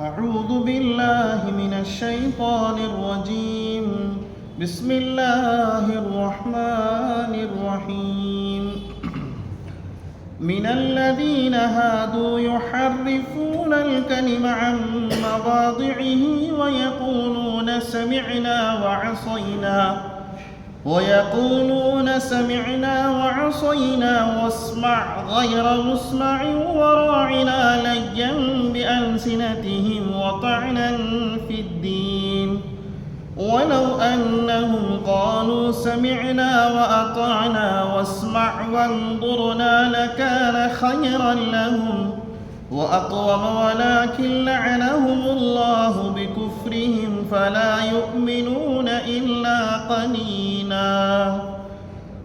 أعوذ بالله من الشيطان الرجيم. بسم الله الرحمن الرحيم. من الذين هادوا يحرفون الكلم عن مواضعه ويقولون سمعنا وعصينا واسمع غير مسمع وراعنا ليا بألسنتهم وطعنا في الدين ولو أنهم قالوا سمعنا وأطعنا واسمع وانظرنا لكان خيرا لهم وأقوم ولكن لعنهم الله بكفرهم فلا يؤمنون إلا قليلا.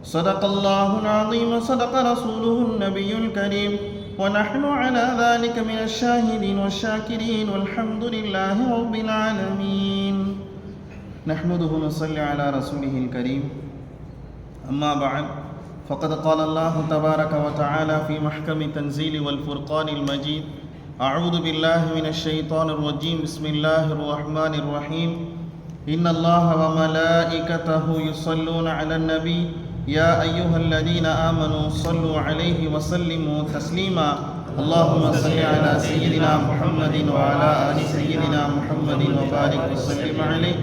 صدق الله العظيم وصدق رسوله النبي الكريم ونحن على ذلك من الشاهدين والشاكرين والحمد لله رب العالمين. نحمده ونصلي على رسوله الكريم. أما بعد فقد قال الله تبارك وتعالى في محكم التنزيل والفرقان المجيد: أعوذ بالله من الشيطان الرجيم. بسم الله الرحمن الرحيم. إن الله وملائكته يصلون على النبي يا أيها الذين آمنوا صلوا عليه وسلموا تسليما. اللهم صل على سيدنا محمد وعلى آل سيدنا محمد وبارك وسلم عليه.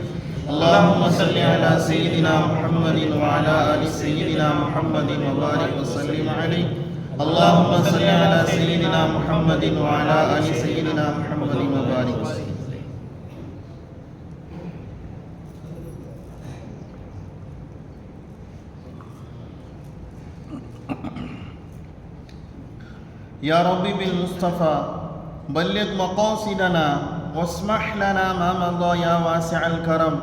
اللهم صل على سيدنا محمد وعلى آل سيدنا محمد وبارك وسلم عليه. اللهم صل على سيدنا محمد وعلى آل سيدنا محمد وبارك وسلم. يا ربي بالمصطفى بلغ مقاصدنا واسمح لنا ما مضى يا واسع الكرم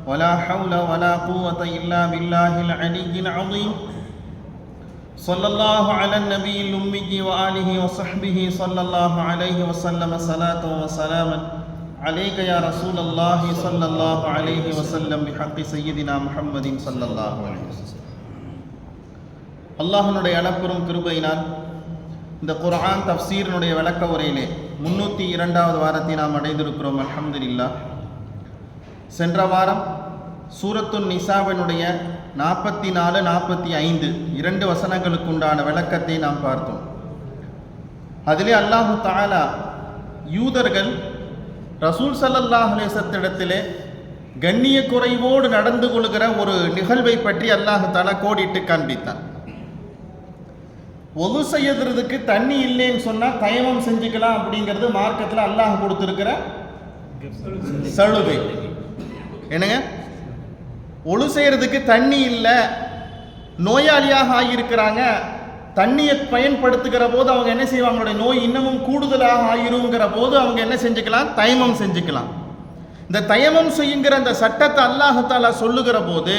ولا حول ولا قوة إلا بالله العلي العظيم. صلى الله على النبي الأمي وآله وصحبه صلى الله عليه وسلم صلاة وسلاما عليك يا رسول الله صلى الله عليه وسلم بحق سيدنا محمد صلى الله عليه وسلم. அல்லாஹ்வுடைய அளப்பெரும் கிருபையினால் இந்த குர்ஆன் தஃப்சீரினுடைய விளக்க உரையிலே 302வது வாரத்தை நாம் அடைந்திருக்கிறோம். அல்ஹம்துலில்லாஹ். சென்ற வாரம் சூரத்துன் நிசாவினுடைய 44-45 2 வசனங்களுக்கு உண்டான விளக்கத்தை நாம் பார்த்தோம். அதிலே அல்லாஹு தஆலா யூதர்கள் ரசூல் ஸல்லல்லாஹு அலைஹி வஸல்லத்திடத்திலே கண்ணிய குறைவோடு நடந்து கொள்கிற ஒரு நிகழ்வை பற்றி அல்லாஹு தஆலா கோடிட்டு காண்பித்தான். ஒது செய்யறதுக்கு தண்ணி இல்லைன்னு சொன்னால் தயமம் செஞ்சுக்கலாம் அப்படிங்கிறது மார்க்கத்தில் அல்லாஹ் கொடுத்துருக்கிற சலுகை. என்னங்க, ஒழு செய்யறதுக்கு தண்ணி இல்லை, நோயாளியாக ஆகியிருக்கிறாங்க, தண்ணியை பயன்படுத்துகிற போது அவங்க என்ன செய்வாங்க, அவங்களுடைய நோய் இன்னமும் கூடுதலாக ஆகிருங்கிற போது அவங்க என்ன செஞ்சுக்கலாம், தயமம் செஞ்சுக்கலாம். இந்த தயமம் செய்யுங்கிற அந்த சட்டத்தை அல்லாஹ் தஆலா சொல்லுகிற போது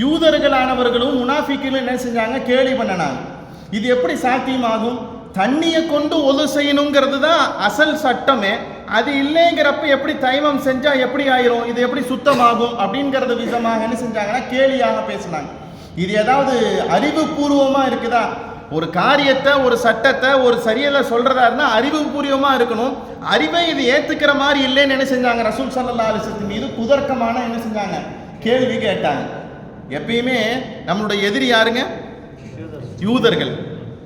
யூதர்களானவர்களும் முனாஃபிக்குகளும் என்ன செஞ்சாங்க, கேலி பண்ணினாங்க. இது எப்படி சாத்தியமாகும், தண்ணியை கொண்டு ஒது செய்யணுங்கிறது தான் அசல் சட்டமே, அது இல்லைங்கிறப்ப எப்படி தயமம் செஞ்சா எப்படி ஆயிரும், இது எப்படி சுத்தமாகும் அப்படிங்கிறது விதமாக என்ன செஞ்சாங்கன்னா கேலியாக பேசினாங்க. இது ஏதாவது அறிவுபூர்வமா இருக்குதா? ஒரு காரியத்தை ஒரு சட்டத்தை ஒரு சரியில்லை சொல்றதா இருந்தால் அறிவுபூர்வமா இருக்கணும். அறிவை இது ஏத்துக்கிற மாதிரி இல்லைன்னு என்ன செஞ்சாங்க, ரசூல் ஸல்லல்லாஹு அலைஹி வஸல்லம் மீது குதர்க்கமான என்ன செஞ்சாங்க, கேள்வி கேட்டாங்க. எப்பயுமே நம்மளுடைய எதிரி யாருங்க, யூதர்கள்.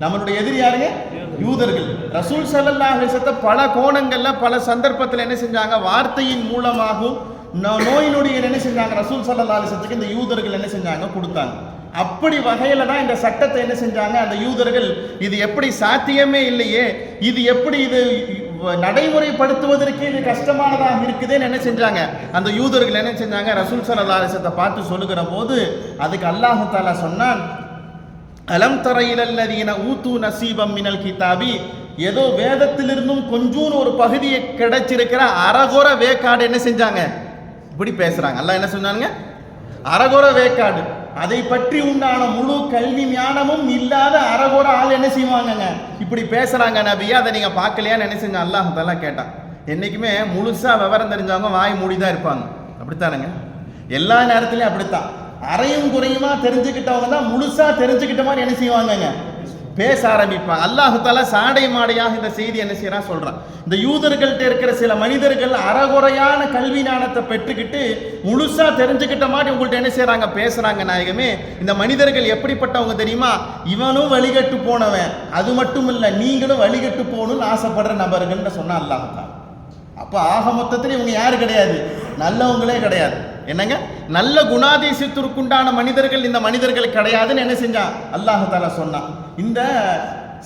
நம்மளுடைய எதிரி யாருங்க, யூதர்கள். ரசூல் ஸல்லல்லாஹு அலைஹி வஸல்லம் பல கோணங்கள்ல பல சந்தர்ப்பத்தில் என்ன செஞ்சாங்க, வார்த்தையின் மூலமாகவும் நோய் நொடிகள் என்ன செஞ்சாங்க, ரசூல் ஸல்லல்லாஹு அலைஹி வஸல்லத்துக்கு இந்த யூதர்கள் என்ன செஞ்சாங்க, கொடுத்தாங்க. அப்படி வகையில தான் இந்த சட்டத்தை என்ன செஞ்சாங்க அந்த யூதர்கள், இது எப்படி சாத்தியமே இல்லையே, இது எப்படி இது நடைமுறைப்படுத்துவதற்கு இது கஷ்டமானதாக இருக்குதுன்னு என்ன செஞ்சாங்க அந்த யூதர்கள் என்ன செஞ்சாங்க, ரசூல் ஸல்லல்லாஹு அலைஹி வஸல்லம் பார்த்து சொல்லுகிற போது அதுக்கு அல்லாஹ் தஆலா சொன்னான், அலம் தர இலல்லதீன ஊது நசீபம் மினல் கிதாபி, ஏதோ வேதத்திலிருந்தும் கொஞ்சம் ஒரு பகுதியை கிடைச்சிருக்கிற அரகோர வேக்காடு என்ன செஞ்சாங்க, இப்படி பேசுறாங்க. அல்லாஹ் என்ன சொன்னாங்க, அரகோர வேக்காடு, அதை பற்றி உண்டான முழு கல்வி ஞானமும் இல்லாத அரகோர ஆள் என்ன செய்வாங்க, இப்படி பேசுறாங்க நபியா, அதை நீங்க பார்க்கலையான்னு என்ன செஞ்சாங்க அல்லாஹ் தஆலா கேட்டான். என்னைக்குமே முழுசா விவரம் தெரிஞ்சவங்க வாய் மூடிதான் இருப்பாங்க, அப்படித்தானுங்க, எல்லா நேரத்திலையும் அப்படித்தான். அரையும் குறையுமா தெரிஞ்சுக்கிட்டவங்க தான் முழுசா தெரிஞ்சுக்கிட்ட மாதிரி என்ன செய்வாங்க பேச ஆரம்பிப்பாங்க. அல்லாஹ் தஆலா சாடை மாடையாக இந்த செய்தி என்ன செய்யறான் சொல்றான். இந்த யூதர்கள்ட்ட இருக்கிற சில மனிதர்கள் அறகுறையான கல்வி ஞானத்தை பெற்றுக்கிட்டு முழுசா தெரிஞ்சுக்கிட்ட மாதிரி உங்கள்ட்ட என்ன செய்யறாங்க, பேசுறாங்க. நாயகமே, இந்த மனிதர்கள் எப்படிப்பட்டவங்க தெரியுமா? இவனும் வழிகட்டு போனவன், அது மட்டும் இல்ல நீங்களும் வழிகட்டு போகணும்னு ஆசைப்படுற நபர்கள் சொன்னா அல்லாஹ் தஆலா. அப்ப ஆக மொத்தத்தில் இவங்க யாரு கிடையாது, நல்லவங்களே கிடையாது. என்னங்க, நல்ல குணாதிசயத்திற்குண்டான மனிதர்கள் இந்த மனிதர்கள் கிடையாதுன்னு என்ன செஞ்சான் அல்லாஹ் தஆலா சொன்னான். இந்த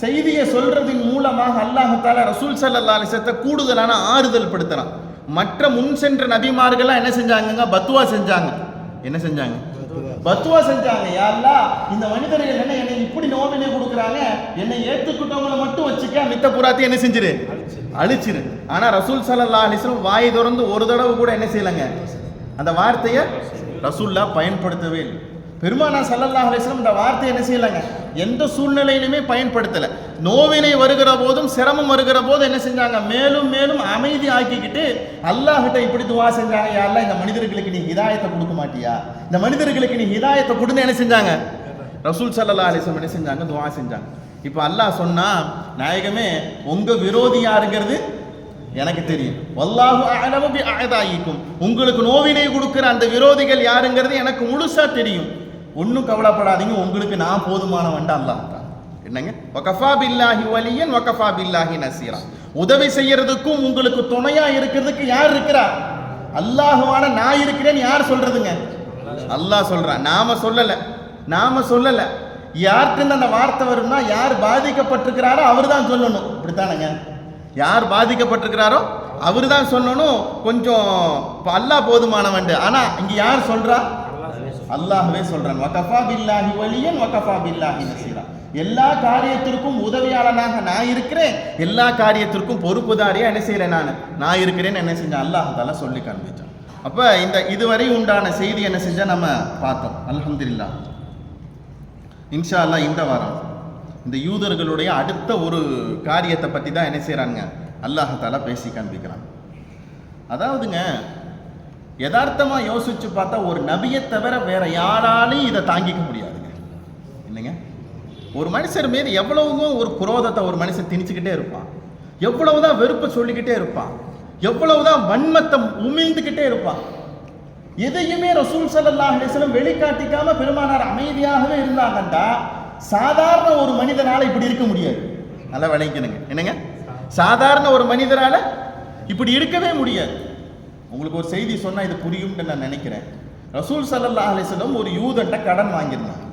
செய்தியை சொல்றதின் மூலமாக அல்லாஹ் தஆலா ரசூல் ஸல்லல்லாஹு அலைஹி வஸல்லம் கூடுதலான ஆறுதல் படுத்துறான். மற்ற முன் சென்ற நபிமார்கள்லாம் என்ன செஞ்சாங்க, பத்துவா செஞ்சாங்க. என்ன செஞ்சாங்க, பத்துவா செஞ்சாங்க. யா அல்லாஹ், இந்த மனிதர்கள் என்ன என்னை இப்படி நோவினை கொடுக்குறாங்க, என்னை ஏற்றுக்கிட்டவங்களை மட்டும் வச்சுக்க, மித்த புறாத்தையும் என்ன செஞ்சிரு, அழிச்சிரு. ஆனா ரசூல் ஸல்லல்லாஹு அலைஹி வஸல்லம் வாய் திறந்து ஒரு தடவை கூட என்ன செய்யலங்க, அந்த வார்த்தையை ரசூல்லா பயன்படுத்தவே இல்லை. பெருமானார் ஸல்லல்லாஹு அலைஹி வஸல்லம் இந்த வார்த்தையை என்ன செய்யலாங்க, எந்த சூழ்நிலையிலுமே பயன்படுத்தல. நோவினை வருகிற போதும் சிரமம் வருகிற போது என்ன செஞ்சாங்க, மேலும் மேலும் அமைதி ஆக்கிக்கிட்டு அல்லாஹ்கிட்ட இப்படி துவா செஞ்சாங்க. யா அல்லாஹ், இந்த மனிதர்களுக்கு நீ ஹிதாயத்தை கொடுக்க மாட்டியா, இந்த மனிதர்களுக்கு நீ ஹிதாயத்தை கொடுன்னு என்ன செஞ்சாங்க, ரசூல் ஸல்லல்லாஹு அலைஹி வஸல்லம் என்ன செஞ்சாங்க, துவா செஞ்சாங்க. இப்போ அல்லாஹ் சொன்னா, நாயகமே, உங்க விரோதி யாருங்கிறது எனக்கு தெரியும். வல்லாஹு அஅலமு பி அஅதாயிக்கும், உங்களுக்கு நோவினை கொடுக்கிற அந்த விரோதிகள் யாருங்கிறது எனக்கு முழுசா தெரியும். ஒன்றும் கவலைப்படாதீங்க, உங்களுக்கு நான் போதுமானவன் அல்லாஹ் தான். என்னங்க, வகஃபா பில்லாஹி வலியன் வகஃபா பில்லாஹி நசீரா, உதவி செய்யறதுக்கும் உங்களுக்கு துணையா இருக்கிறதுக்கு யார் இருக்கிறா, அல்லாஹ்வான நான் இருக்கிறேன்னு யார் சொல்றதுங்க, அல்லாஹ் சொல்றான். நாம சொல்லல. யார்கிட்ட அந்த வார்த்தை வரும்னா, யார் பாதிக்கப்பட்டிருக்கிறாரோ அவர் தான் சொல்லணும். இப்படித்தானங்க, யார் பாதிக்கப்பட்டிருக்கிறாரோ அவர் தான் சொல்லணும். கொஞ்சம் அல்லாஹ் போதுமானவன். ஆனா இங்க யார் சொல்றா, அல்லாஹ்வே சொல்றான். வகஃபா பில்லாஹி வலியன் வகஃபா பில்லாஹி நசீரா, எல்லா காரியத்திற்கும் உதவியாளனாக நான் இருக்கிறேன், எல்லா காரியத்திற்கும் பொறுப்புதாரியா என்ன செய்யறேன், நான் இருக்கிறேன்னு என்ன செஞ்சேன், அல்லாஹ் தஆலா சொல்லி காண்பிச்சான். அப்ப இந்த இதுவரை உண்டான செய்தி என்ன செஞ்சா நம்ம பார்த்தோம். அல்ஹம்துலில்லாஹ். இன்ஷா அல்லாஹ் இந்த வாரம் இந்த யூதர்களுடைய அடுத்த ஒரு காரியத்தை பற்றி தான் என்ன செய்கிறாங்க, அல்லாஹ் தஆலா பேசி காண்பிக்கிறாங்க. அதாவதுங்க, யதார்த்தமாக யோசிச்சு பார்த்தா ஒரு நபியை தவிர வேற யாராலையும் இதை தாங்கிக்க முடியாதுங்க. இல்லைங்க, ஒரு மனுஷர் மீது எவ்வளவுதான் ஒரு குரோதத்தை ஒரு மனுஷன் திணிச்சுக்கிட்டே இருப்பான், எவ்வளவுதான் வெறுப்பை சொல்லிக்கிட்டே இருப்பான், எவ்வளவுதான் வன்மத்தை உமிழ்ந்துக்கிட்டே இருப்பான். எதையுமே ரசூல் ஸல்லல்லாஹு அலைஹி வஸல்லம் வெளிக்காட்டிக்காம பெருமானார் அமைதியாகவே இருந்தாங்கண்டா சாதாரண ஒரு மனிதனால இப்படி இருக்க முடியாது. நல்லா விளங்கிக்கணுங்க. என்னங்க, சாதாரண ஒரு மனிதனால இப்படி இருக்கவே முடியாது. உங்களுக்கு ஒரு செய்தி சொன்னா இது புரியும்னு நான் நினைக்கிறேன். ரசூல் ஸல்லல்லாஹு அலைஹி வஸல்லம் ஒரு யூதன்ட்ட கடன் வாங்கியிருந்தாங்க.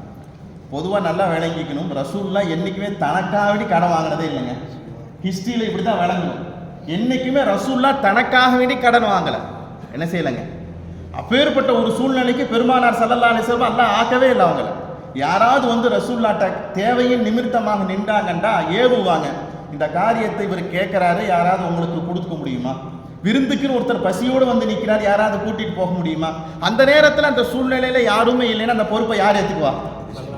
பொதுவாக நல்லா விளங்கிக்கணும், ரசூல்லாம் என்னைக்குமே தனக்காக கடன் வாங்கினதே இல்லைங்க. ஹிஸ்டரியில் இப்படி தான் விளங்கணும். என்னைக்குமே ரசூல்லா தனக்காக வேண்டி கடன் வாங்கலை. என்ன செய்யலைங்க, அப்பேற்பட்ட ஒரு சூழ்நிலைக்கு பெருமானார் ஸல்லல்லாஹு அலைஹி வஸல்லம் அல்லாஹ் ஆக்கவே இல்லை அவங்கள. யாராவது வந்து ரசூல்லாட்ட தேவையின் நிமித்தமாக நின்றாங்கண்டா ஏவுவாங்க. இந்த காரியத்தை இவர் கேட்கிறாரு, யாராவது உங்களுக்கு கொடுக்க முடியுமா? விருந்துக்குன்னு ஒருத்தர் பசியோடு வந்து நிற்கிறார், யாராவது கூட்டிட்டு போக முடியுமா? அந்த நேரத்தில் அந்த சூழ்நிலையில யாருமே இல்லைன்னா அந்த பொறுப்பை யார் ஏற்றுக்குவா?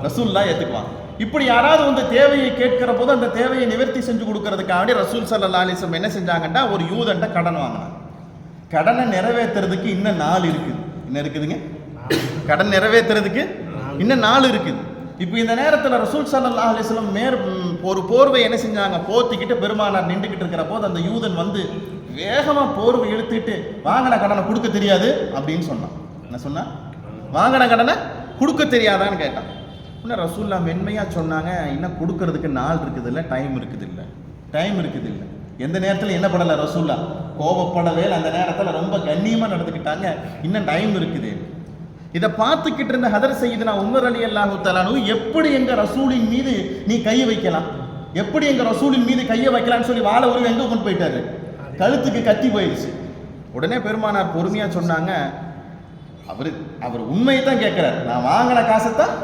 ரசூல்லா ஏற்றுக்குவான். இப்படி யாராவது வந்து தேவையை கேட்கிற போது அந்த தேவையை நிவர்த்தி செஞ்சு கொடுக்கறதுக்காக ரசூல் ஸல்லல்லாஹு அலைஹி வஸல்லம் என்ன செஞ்சாங்கன்னா ஒரு யூதன்ட்ட கடன் வாங்கினாங்க. கடனை நிறைவேற்றுறதுக்கு இன்னும் நாள் இருக்குது. என்ன இருக்குதுங்க, கடன் நிறைவேற்றுறதுக்கு இன்னும் நாள் இருக்குது. இப்போ இந்த நேரத்தில் ரசூல் ஸல்லல்லாஹு அலைஹி வஸல்லம் ஒரு போர்வை என்ன செஞ்சாங்க, போத்திக்கிட்டு பெருமானார் நின்றுக்கிட்டு இருக்கிற போது அந்த யூதன் வந்து வேகமாக போர்வை இழுத்துட்டு வாங்கின கடனை கொடுக்க தெரியாது அப்படின்னு சொன்னான். என்ன சொன்னா, வாங்கின கடனை கொடுக்க தெரியாதான்னு கேட்டான். இன்னும் ரசூல்லா மென்மையாக சொன்னாங்க, இன்னும் கொடுக்கறதுக்கு நாள் இருக்குது இல்லை, டைம் இருக்குது இல்லை. எந்த நேரத்தில் என்ன பண்ணலை ரசூல்லா, கோபப்படவே அந்த நேரத்தில் ரொம்ப கண்ணியமாக நடந்துக்கிட்டாங்க. இன்னும் டைம் இருக்குது. இதை பார்த்துக்கிட்டு இருந்த ஹதரத் சய்யிதுனா உமர் ரலியல்லாஹு தஆலா அன்ஹு, எப்படி எங்க ரசூலின் மீது நீ கையை வைக்கலாம், எப்படி எங்க ரசூலின் மீது கையை வைக்கலாம்னு சொல்லி வாழை உருவி எங்கே கொண்டு போயிட்டாரு, கழுத்துக்கு கத்தி போயிடுச்சு. உடனே பெருமானார் பொறுமையாக சொன்னாங்க, அவர் உண்மையை தான் கேட்கிறார், நான் வாங்கின காசைத்தான்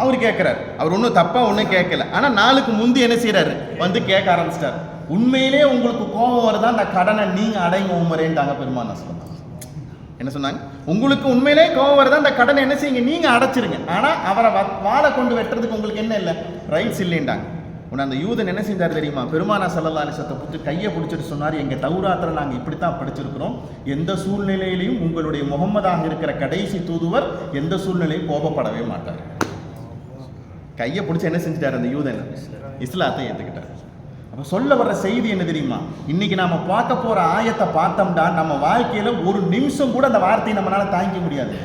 அவர் கேட்கிறார், அவர் ஒன்றும் தப்பா ஒன்றும் கேட்கல. ஆனால் நாளுக்கு முந்தி என்ன செய்யறாரு, வந்து கேட்க ஆரம்பிச்சிட்டார். உண்மையிலே உங்களுக்கு கோபம் வருதா, அந்த கடனை நீங்க அடைங்க உமரேன்ட்டாங்க பெருமானார் சொன்னாங்க. என்ன சொன்னாங்க, உங்களுக்கு உண்மையிலே கோபம் வருதா, அந்த கடனை என்ன செய்யுங்க, நீங்க அடைச்சிருங்க. ஆனா அவரை வாழை கொண்டு வெட்டுறதுக்கு உங்களுக்கு என்ன இல்லை, ரைட்ஸ் இல்லைன்ட்டாங்க. உன்னை அந்த யூதன் என்ன செஞ்சார் தெரியுமா, பெருமானார் ஸல்லல்லாஹு அலைஹி வஸல்லம் புத்து கையை பிடிச்சிட்டு சொன்னார், எங்க தௌராத்தில் நாங்கள் இப்படித்தான் படிச்சிருக்கிறோம், எந்த சூழ்நிலையிலையும் உங்களுடைய முகம்மதாக இருக்கிற கடைசி தூதுவர் எந்த சூழ்நிலையும் கோபப்படவே மாட்டார். கையை பிடிச்சி என்ன செஞ்சுட்டார் அந்த யூதன்? இஸ்லாத்தை ஏற்றுக்கிட்டார். அப்போ சொல்ல வர்ற செய்தி என்ன தெரியுமா? இன்னைக்கு நாம பார்க்க போற ஆயத்தை பார்த்தோம்னா நம்ம வாழ்க்கையில ஒரு நிமிஷம் கூட அந்த வார்த்தையை நம்மளால தாங்கிக்க முடியாது.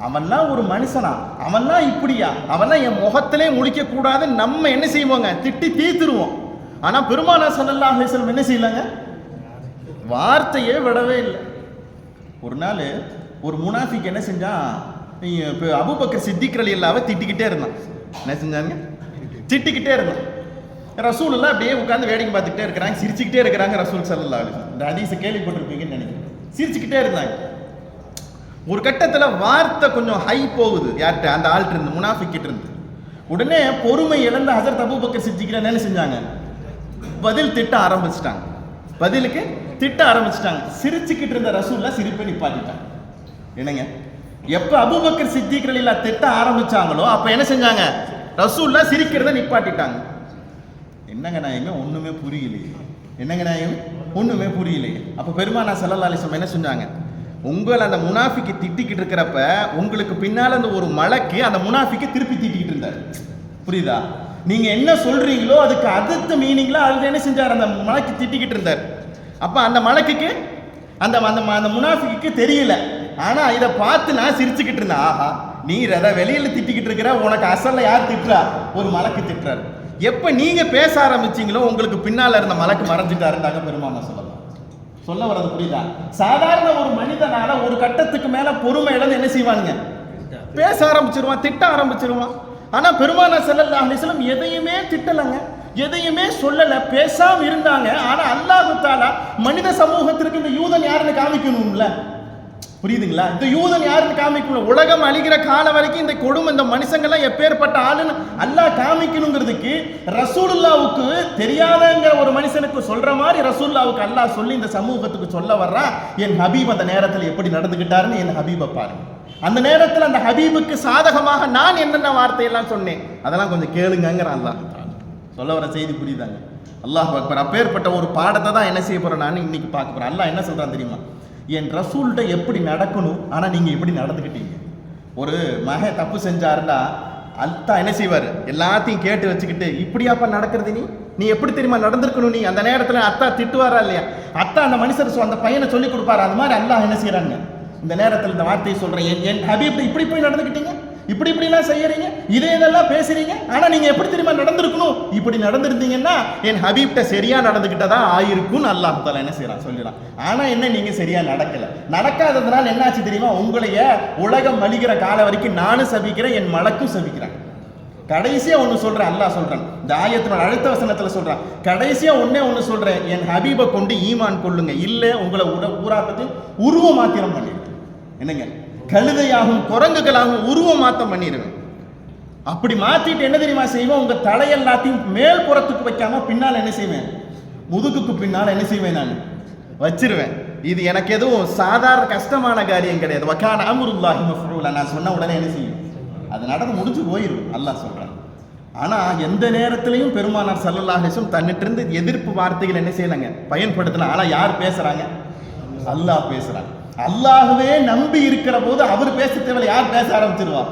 அவன்லாம் ஒரு மனுஷனா, அவன்லாம் இப்படியா, அவன்லாம் என் முகத்திலே முடிக்க கூடாது நம்ம என்ன செய்வோங்க? திட்டி தீர்த்துருவோம். ஆனா பெருமானார் ஸல்லல்லாஹு அலைஹி வஸல்லம் என்ன செய்யலங்க? வார்த்தையே விடவே இல்லை. ஒரு நாள் ஒரு முனாஃபிக் என்ன செஞ்சான்? அபூபக்கர் சித்திக் ரலியல்லாஹு திட்டிக்கிட்டே இருந்தான். என்ன செஞ்சாங்க? திட்டிக்கிட்டே இருந்தான். ரசூலுல்லாஹ் அப்படியே உட்கார்ந்து வேடிக்கை பார்த்துக்கிட்டே இருக்கிறாங்க, சிரிச்சுக்கிட்டே இருக்கிறாங்க. ரசூல் ஸல்லல்லாஹு அலைஹி வஸல்லம் இந்த ஹதீஸை கேள்விப்பட்டிருப்பீங்கன்னு நினைக்கிறேன். சிரிச்சுக்கிட்டே இருந்தாங்க. ஒரு கட்டத்தில் வார்த்தை கொஞ்சம் ஹை போகுது. யார்கிட்ட? அந்த ஆள்கிட்ட இருந்து, முனாஃபிக் கிட்ட இருந்து. உடனே பொறுமை இழந்த ஹஸரத் அபூபக்கர் சித்திக் என்ன செஞ்சாங்க? பதில் திட்ட ஆரம்பிச்சிட்டாங்க. பதிலுக்கு திட்ட ஆரம்பிச்சிட்டாங்க. சிரிச்சுக்கிட்டு இருந்த ரசூலுல்லாஹ் சிரிப்பை நிப்பாட்டிட்டாங்க. என்னங்க, எப்ப அபூபக்கர் சித்திக் ரலியல்லாஹு திட்ட ஆரம்பிச்சாங்களோ அப்ப என்ன செஞ்சாங்க? ரசூலுல்லாஹ் சிரிக்கிறத நிப்பாட்டிட்டாங்க. என்னங்க நாயகம் ஒண்ணுமே புரியலையே, என்னங்க நாயகம் ஒண்ணுமே புரியலையே. அப்ப பெருமானார் ஸல்லல்லாஹு அலைஹி வஸல்லம் என்ன செஞ்சாங்க? உங்களை அந்த முனாஃபிக்கு திட்டிக்கிட்டு இருக்கிறப்ப உங்களுக்கு பின்னால அந்த ஒரு மலக்கு அந்த முனாஃபிக்கு திருப்பி திட்டிக்கிட்டு இருந்தார். புரியுதா? நீங்க என்ன சொல்றீங்களோ அதுக்கு அடுத்த மீனிங்ல அது என்ன செஞ்சார்? அந்த மலக்கு திட்டிக்கிட்டு இருந்தார். அப்ப அந்த மலக்குக்கு அந்த அந்த முனாஃபிக்கு தெரியல. ஆனா இதை பார்த்து நான் சிரிச்சுக்கிட்டு இருந்தேன். ஆஹா, நீ அதை வெளியில திட்டிக்கிட்டு இருக்கிற, உனக்கு அசல்ல யார் திட்டுறா? ஒரு மலக்கு திட்டுறாரு. எப்ப நீங்க பேச ஆரம்பிச்சீங்களோ உங்களுக்கு பின்னால இருந்த மலக்கு மறைஞ்சிட்டாருந்தாங்க பெருமானார் ஸல்லல்லாஹு. சொல்ல வர்றது புரியுதா? சாதாரண ஒரு மனிதனால ஒரு கட்டத்துக்கு மேல பொறுமை இழந்து என்ன செய்வானுங்க? பேச ஆரம்பிச்சிருவான், திட்ட ஆரம்பிச்சிருவான். ஆனா பெருமானார் ஸல்லல்லாஹு அலைஹி வஸல்லம் எதையுமே திட்டலங்க, எதையுமே சொல்லல, பேசாம இருந்தாங்க. ஆனா அல்லாஹ் தஆலா மனித சமூகத்திற்கு இந்த யூதன் யாருன்னு காமிக்கணும்ல. புரியுதுங்களா? இந்த யூதன் யாருன்னு காமிக்கணும். உலகம் அழிகிற கால வரைக்கும் இந்த கொடுமை, இந்த மனுஷங்கள்லாம் எப்பேற்பட்ட ஆளுன்னு அல்லாஹ் காமிக்கணுங்கிறதுக்கு ரசூலுல்லாவுக்கு தெரியாதங்கிற ஒரு மனுஷனுக்கு சொல்ற மாதிரி ரசூலுல்லாவுக்கு அல்லாஹ் சொல்லி இந்த சமூகத்துக்கு சொல்ல வர்றான். என் ஹபீப் அந்த நேரத்தில் எப்படி நடந்துகிட்டாருன்னு என் ஹபீபை பாருங்க. அந்த நேரத்தில் அந்த ஹபீபுக்கு சாதகமாக நான் என்னென்ன வார்த்தையெல்லாம் சொன்னேன் அதெல்லாம் கொஞ்சம் கேளுங்கிற அல்லாஹ் சொல்ல வர செய்தி. புரியுதாங்க? அல்லாஹ் அக்பர். அப்பேற்பட்ட ஒரு பாடத்தை தான் என்ன செய்ய போறேன் நான் இன்னைக்கு பார்க்க போறேன். அல்லாஹ் என்ன சொல்றான் தெரியுமா? என் ரசூல்கிட்ட எப்படி நடக்கணும், ஆனா நீங்க எப்படி நடந்துக்கிட்டீங்க. ஒரு மகன் தப்பு செஞ்சாருன்னா அல்தா என்ன செய்வார்? எல்லாத்தையும் கேட்டு வச்சுக்கிட்டு இப்படியாப்பா நடக்கிறது, நீ எப்படி தெரியுமா நடந்திருக்கணும், நீ அந்த நேரத்தில் அத்தா திட்டுவாரா இல்லையா, அத்தா அந்த மனுஷர் அந்த பையனை சொல்லி கொடுப்பாரு. அந்த மாதிரி அல்லாஹ் என்ன செய்யறாங்க? இந்த நேரத்தில் இந்த வார்த்தையை சொல்றேன், என் ஹபீப் இப்படி போய் நடந்துக்கிட்டீங்க, இப்படிலாம் செய்யறீங்க, இதெல்லாம் பேசுறீங்க, ஆனா நீங்க எப்படி தெரியுமா நடந்திருக்கணும், இப்படி நடந்திருந்தீங்கன்னா என் ஹபீப்ட சரியா நடந்துகிட்டதா ஆயிருக்கும் அல்லாஹ் தஆலா என்ன செய்யறான் சொல்லிடலாம். ஆனா என்ன, நீங்க சரியா நடக்காததுனால என்னாச்சு தெரியுமா? உங்களைய உலகம் அழிகிற கால வரைக்கும் நானும் சபிக்கிறேன், என் மலக்கும் சபிக்கிறேன். கடைசியா ஒண்ணு சொல்றேன், அல்லாஹ் சொல்றான், இந்த ஆயத்தினோட அடுத்த வசனத்துல சொல்றான், கடைசியா ஒண்ணு சொல்றேன், என் ஹபீபை கொண்டு ஈமான் கொள்ளுங்க, இல்ல உங்களை ஊராக்கத்து உருவ மாத்திரம் பண்ணிடுங்க. என்னங்க, கழுதையாகவும் குரங்குகளாகவும் உருவ மாத்தம் பண்ணிடுவேன். அப்படி மாத்திட்டு என்ன தெரியுமா செய்வேன்? உங்க தலையெல்லாத்தையும் மேல் புறத்துக்கு வைக்காம பின்னால் என்ன செய்வேன்? முதுகுக்கு பின்னால் என்ன செய்வேன்? நான் வச்சிருவேன். இது எனக்கு எதுவும் சாதாரண கஷ்டமான காரியம் கிடையாது. வகான அம்ருல்லாஹி மஃஊலா. நான் சொன்ன உடனே என்ன செய்யும்? அது நடந்து முடிஞ்சு போயிடும் அல்லாஹ் சொல்றான். ஆனா எந்த நேரத்திலையும் பெருமானார் ஸல்லல்லாஹு அலைஹி வஸல்லம் தன்னிட்டு இருந்து எதிர்ப்பு வார்த்தைகள் என்ன செய்யலங்க பயன்படுத்தலாம். ஆனா யார் பேசுறாங்க? அல்லாஹ் பேசுறான். அல்லாஹ்வே நம்பி இருக்கிற போது அவர் பேச தேவையில்லை, யார் பேச ஆரம்பிச்சிருவா?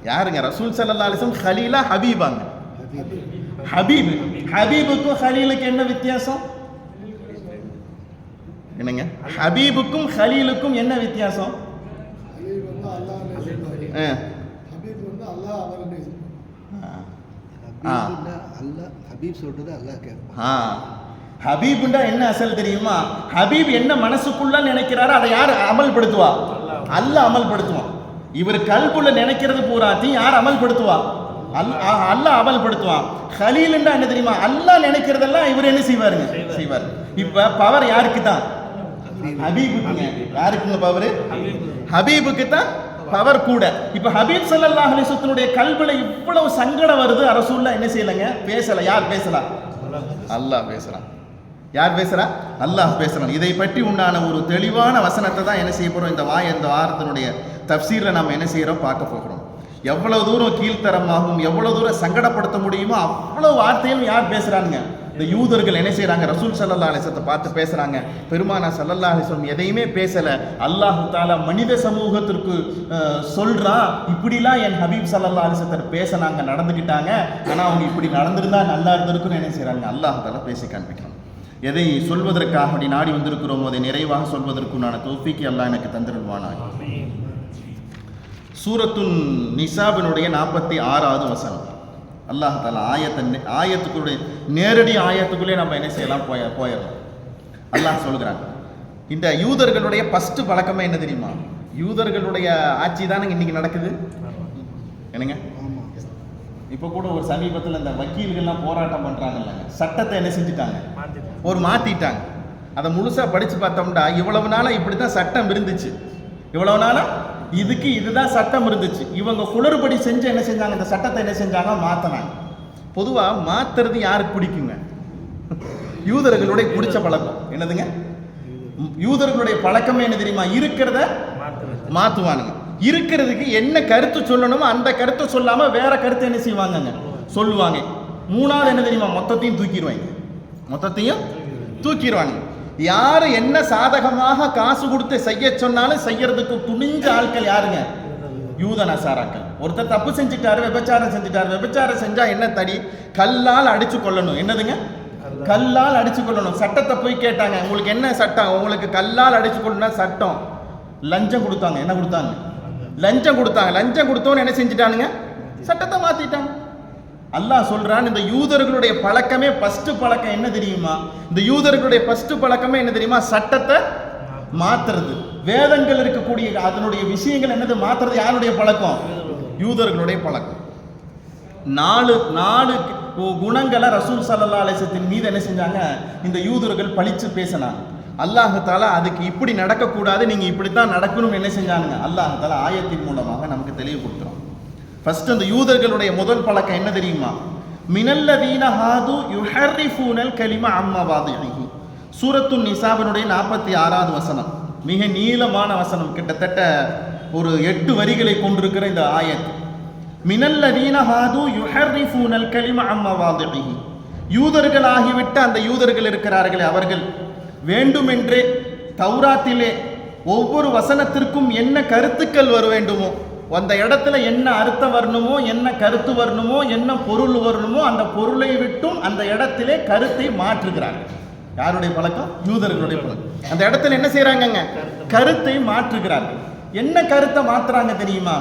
யாருங்க? ரசூல் ஸல்லல்லாஹு அலைஹி வஸல்லம் ஹலீலா ஹபீபாங்க? ஹபீப். ஹபீபுக்கும் ஹலீலுக்கு என்ன வித்தியாசம்? என்னங்க, ஹபீபுக்கும் ஹலீலுக்கும் என்ன வித்தியாசம்? ஹபீப்னா என்ன அசல் தெரியுமா? ஹபீப் என்ன மனசுக்குள்ள நினைக்கிறாரோ அதை யார் அமல்படுத்துவா? அல்லாஹ் அமல்படுத்துவான். இவர் கல்புள்ள நினைக்கிறது பூராத்தையும் யார் அமல்படுத்துவா? அல்லாஹ் அமல்படுத்துவான். ஹலீல்னா என்ன தெரியுமா? அல்லாஹ் நினைக்கிறதெல்லாம் இவர் என்ன செய்வார். இப்ப பவர் யாருக்கு தான்? ஹபீபுக்குங்க. யாருக்குங்க பவர்? ஹபீபுக்கு தான் பவர் கூட. இப்ப ஹபீப் ஸல்லல்லாஹு அலைஹி வஸல்லம் கல்புல இவ்வளவு சங்கடம் வருது, ரசூலுல்லாஹ் என்ன செய்யலங்க? பேசல. யார் பேசலாம்? அல்லாஹ் பேசுறான். யார் பேசுறா? அல்லாஹ் பேசுறான். இதை பற்றி உண்டான ஒரு தெளிவான வசனத்தை தான் என்ன செய்ய போறோம்? இந்த வாரத்தினுடைய தஃப்சீர்ல நம்ம என்ன செய்யறோம்? பார்க்க போகிறோம். எவ்வளவு தூரம் கீழ்த்தரமாகவும் எவ்வளவு தூரம் சங்கடப்படுத்த முடியுமோ அவ்வளவு வார்த்தையும் யார் பேசுறாங்க? இந்த யூதர்கள் என்ன செய்றாங்க, ரசூல் ஸல்லல்லாஹு அலைஹி வஸல்லத்தை பார்த்து பேசுறாங்க. பெருமானா ஸல்லல்லாஹு அலைஹி வஸல்லம் எதையுமே பேசல. அல்லாஹ் தஆலா மனித சமூகத்திற்கு சொல்றான், இப்படிலாம் என் ஹபீப் ஸல்லல்லாஹு அலைஹி வஸல்லம் பேசினாங்க, நடந்துக்கிட்டாங்க. ஆனா அவங்க இப்படி நடந்திருந்தா நல்லா இருந்திருக்குன்னு என்ன செய்றாங்க, அல்லாஹ் தஆலா பேசி காண்பிக்கிறான். எதை சொல்வதற்காக அப்படி நாடி வந்திருக்கிறோமோ அதை நிறைவாக சொல்வதற்குண்டான தௌஃபீக்கை அல்லாஹ் எனக்கு தந்திருவானாக. சூரத்துன் நிசாபினுடைய 46வது வசனம். அல்லாஹ் தஆலா ஆயத்துக்குள்ளே நேரடி ஆயத்துக்குள்ளே நம்ம என்ன செய்யலாம், போயிடலாம். அல்லாஹ் சொல்கிறாங்க, இந்த யூதர்களுடைய ஃபர்ஸ்ட் பழக்கமே என்ன தெரியுமா? யூதர்களுடைய ஆட்சி தானே இன்னைக்கு நடக்குது. என்னங்க, இப்போ கூட ஒரு சமீபத்தில் இந்த வக்கீல்கள்லாம் போராட்டம் பண்ணுறாங்கல்ல, சட்டத்தை என்ன செஞ்சுட்டாங்க, மாற்றிட்டாங்க. அதை முழுசாக படித்து பார்த்தோம்னா இவ்வளவு நாளாக இப்படி தான் சட்டம் இருந்துச்சு, இவ்வளவு நாளாக இதுதான் சட்டம் இருந்துச்சு. இவங்க குளறுபடி செஞ்சு என்ன செஞ்சாங்க, இந்த சட்டத்தை என்ன செஞ்சாங்க, மாற்றினாங்க. பொதுவாக மாற்றுறது யாருக்கு பிடிக்குங்க? யூதர்களுடைய பிடிச்ச பழக்கம் என்னதுங்க? யூதர்களுடைய பழக்கமே என்ன தெரியுமா? இருக்கிறத மாற்றுவானுங்க. இருக்கிறதுக்கு என்ன கருத்து சொல்லணுமோ அந்த கருத்தை சொல்லாம வேற கருத்து என்ன செய்வாங்க, சொல்லுவாங்க. மூணாவது என்ன தெரியுமா? மொத்தத்தையும் தூக்கிடுவாங்க. யாரு என்ன சாதகமாக காசு கொடுத்து செய்ய சொன்னாலும் செய்யறதுக்கு துணிஞ்ச ஆட்கள் யாருங்க? யூத நசாராக்கள். ஒருத்தர் தப்பு செஞ்சுட்டாரு, விபச்சாரம் செஞ்சா என்ன தடி? கல்லால் அடிச்சு கொள்ளணும். என்னதுங்க? கல்லால் அடிச்சு கொள்ளணும். சட்டத்தை போய் கேட்டாங்க, உங்களுக்கு என்ன சட்டம்? உங்களுக்கு கல்லால் அடிச்சு கொள்ளணும் சட்டம். லஞ்சம் கொடுத்தாங்க. என்ன கொடுத்தாங்க? லஞ்சம் கொடுத்தாங்க. லஞ்சம் கொடுத்தோன்னு என்ன செஞ்சுட்டானுங்க, சட்டத்தை மாத்திட்டாங்க. அல்லாஹ் சொல்றான், இந்த யூதர்களுடைய பழக்கமே ஃபர்ஸ்ட் பழக்கம் என்ன தெரியுமா? இந்த யூதர்களுடைய ஃபர்ஸ்ட் பழக்கமே என்ன தெரியுமா? சட்டத்தை மாத்துறது. வேதங்கள் இருக்கக்கூடிய அதனுடைய விஷயங்கள் என்னது, மாத்துறது யாருடைய பழக்கம்? யூதர்களுடைய பழக்கம். 4 குணங்களை ரசூல் ஸல்லல்லாஹு அலைஹி வஸல்லம் மீது என்ன செஞ்சாங்க, இந்த யூதர்கள் பழிச்சு பேசினாங்க. அல்லாஹ் தஆலா அதுக்கு இப்படி நடக்கக்கூடாது, நீங்க இப்படித்தான் நடக்கணும் என்ன செஞ்சானுங்க, அல்லாஹ் தஆலா ஆயத்தின் மூலமாக நமக்கு தெளிவுபடுத்துறோம். ஃபர்ஸ்ட் அந்த யூதர்களுடைய முதல் பழக்கம் என்ன தெரியுமா? மினல்லதீன ஹாது யுஹர்ரிஃபூனல் கலிம அம்மா வாதிஹி. சூரத்துன் நிசாபினுடைய 46வது வசனம், மிக நீளமான வசனம், கிட்டத்தட்ட ஒரு 8 வரிகளை கொண்டிருக்கிற இந்த ஆயத். மினல்லதீன ஹாது யுஹர்ரிஃபூனல் கலிம அம்மா வாதிஹி. யூதர்கள் ஆகிவிட்ட அந்த யூதர்கள் இருக்கிறார்களே, அவர்கள் வேண்டுமென்றே தௌராத்திலே ஒவ்வொரு வசனத்திற்கும் என்ன கருத்துக்கள் வர வேண்டுமோ, அந்த இடத்துல என்ன அர்த்தம் வரணுமோ, என்ன கருத்து வரணுமோ, என்ன பொருள் வரணுமோ, அந்த பொருளை விட்டும் அந்த இடத்திலே கருத்தை மாற்றுகிறார்கள். யாருடைய பழக்கம்? யூதர்களுடைய பழக்கம். அந்த இடத்துல என்ன செய்யறாங்க, கருத்தை மாற்றுகிறார்கள். என்ன கருத்தை மாற்றுறாங்க தெரியுமா?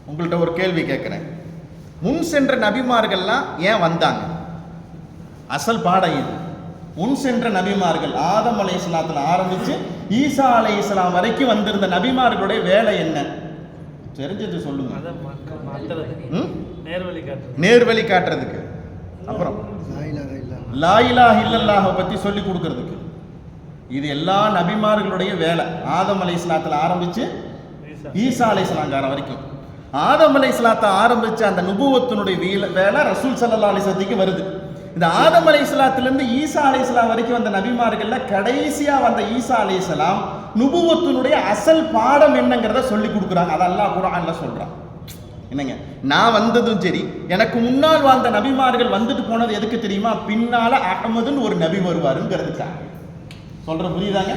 உங்கள்கிட்ட ஒரு கேள்வி கேட்கிறேன். முன் சென்ற நபிமார்கள்லாம் ஏன் வந்தாங்க? அசல் பாடம் இது. முன் சென்ற நபிமார்கள் ஆதம் அலைஹிஸ்ஸலாத்துல ஆரம்பிச்சு ஈசா அலைஹிஸ்ஸலாம் வரைக்கும் வந்திருந்த நபிமார்களுடைய வேலை என்ன? தெரிஞ்சது சொல்லுங்க. நேர்வழி காட்டுறதுக்கு, அப்புறம் லா இலாஹ இல்லல்லாஹ் பத்தி சொல்லி கொடுக்கிறதுக்கு. இது எல்லா நபிமார்களுடைய வேலை. ஆதம் அலைஹிஸ்ஸலாத்துல ஆரம்பிச்சு ஈசா அலைஹிஸ்ஸலாம் வரைக்கும். ஆதம் அலைஹிஸ்ஸலாத்தை ஆரம்பிச்ச அந்த நுபுவத்தினுடைய வேலை ரசூல் ஸல்லல்லாஹு அலைஹி வஸல்லம் வருது. இந்த ஆதம் அலைஹிஸ்ஸலாத்திலிருந்து ஈசா அலைஹிஸ்ஸலாம் வரைக்கும் வந்த நபிமார்கள்ல கடைசியா வந்த ஈசா அலைஹிஸ்ஸலாம் நுபுவத்தினுடைய அசல் பாடம் என்னங்கிறத சொல்லி கொடுக்குறாங்க. அது அல்லாஹ் குர்ஆன்ல சொல்றான். என்னங்க, நான் வந்ததும் சரி, எனக்கு முன்னால் வாழ்ந்த நபிமார்கள் வந்துட்டு போனது எதுக்கு தெரியுமா? பின்னால அஹ்மதுன்னு ஒரு நபி வருவாருங்கிறதுக்காக. சொல்ற புரியுதாங்க?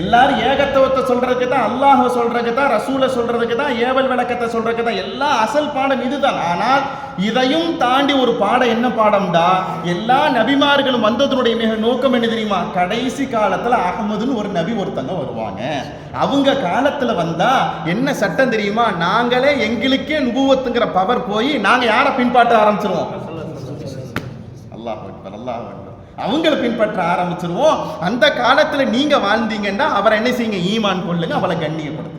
எல்லாரும் ஏகத்துவத்தை சொல்றதுக்கு தான், அல்லாஹ் சொல்றதுக்கு தான், ரசூலை சொல்றதுக்கு தான், ஏவல் விளக்கத்தை சொல்றதுக்கு தான். எல்லா அசல் பாடம் இதுதான். ஆனால் இதையும் தாண்டி ஒரு பாடம். என்ன பாடம்டா? எல்லா நபிமார்களும் வந்ததனுடைய மிக நோக்கம் என்ன தெரியுமா? கடைசி காலத்துல அஹ்மதுன்னு ஒரு நபி ஒருத்தங்க வருவாங்க. அவங்க காலத்துல வந்தா என்ன சட்டம் தெரியுமா? நாங்களே எங்களுக்கே நுபுவத்துங்கிற பவர் போய் நாங்க யாரை பின்பற்ற ஆரம்பிச்சிருவோம்? அல்லாஹ் அக்பர், அல்லாஹ் அக்பர். அவங்களை பின்பற்ற ஆரம்பிச்சிருவோம். அந்த காலத்துல நீங்க வாழ்ந்தீங்கன்னா அவரை என்ன செய்யுங்க? ஈமான் கொள்ளுங்க, அவளை கண்ணியப்படுத்துங்க.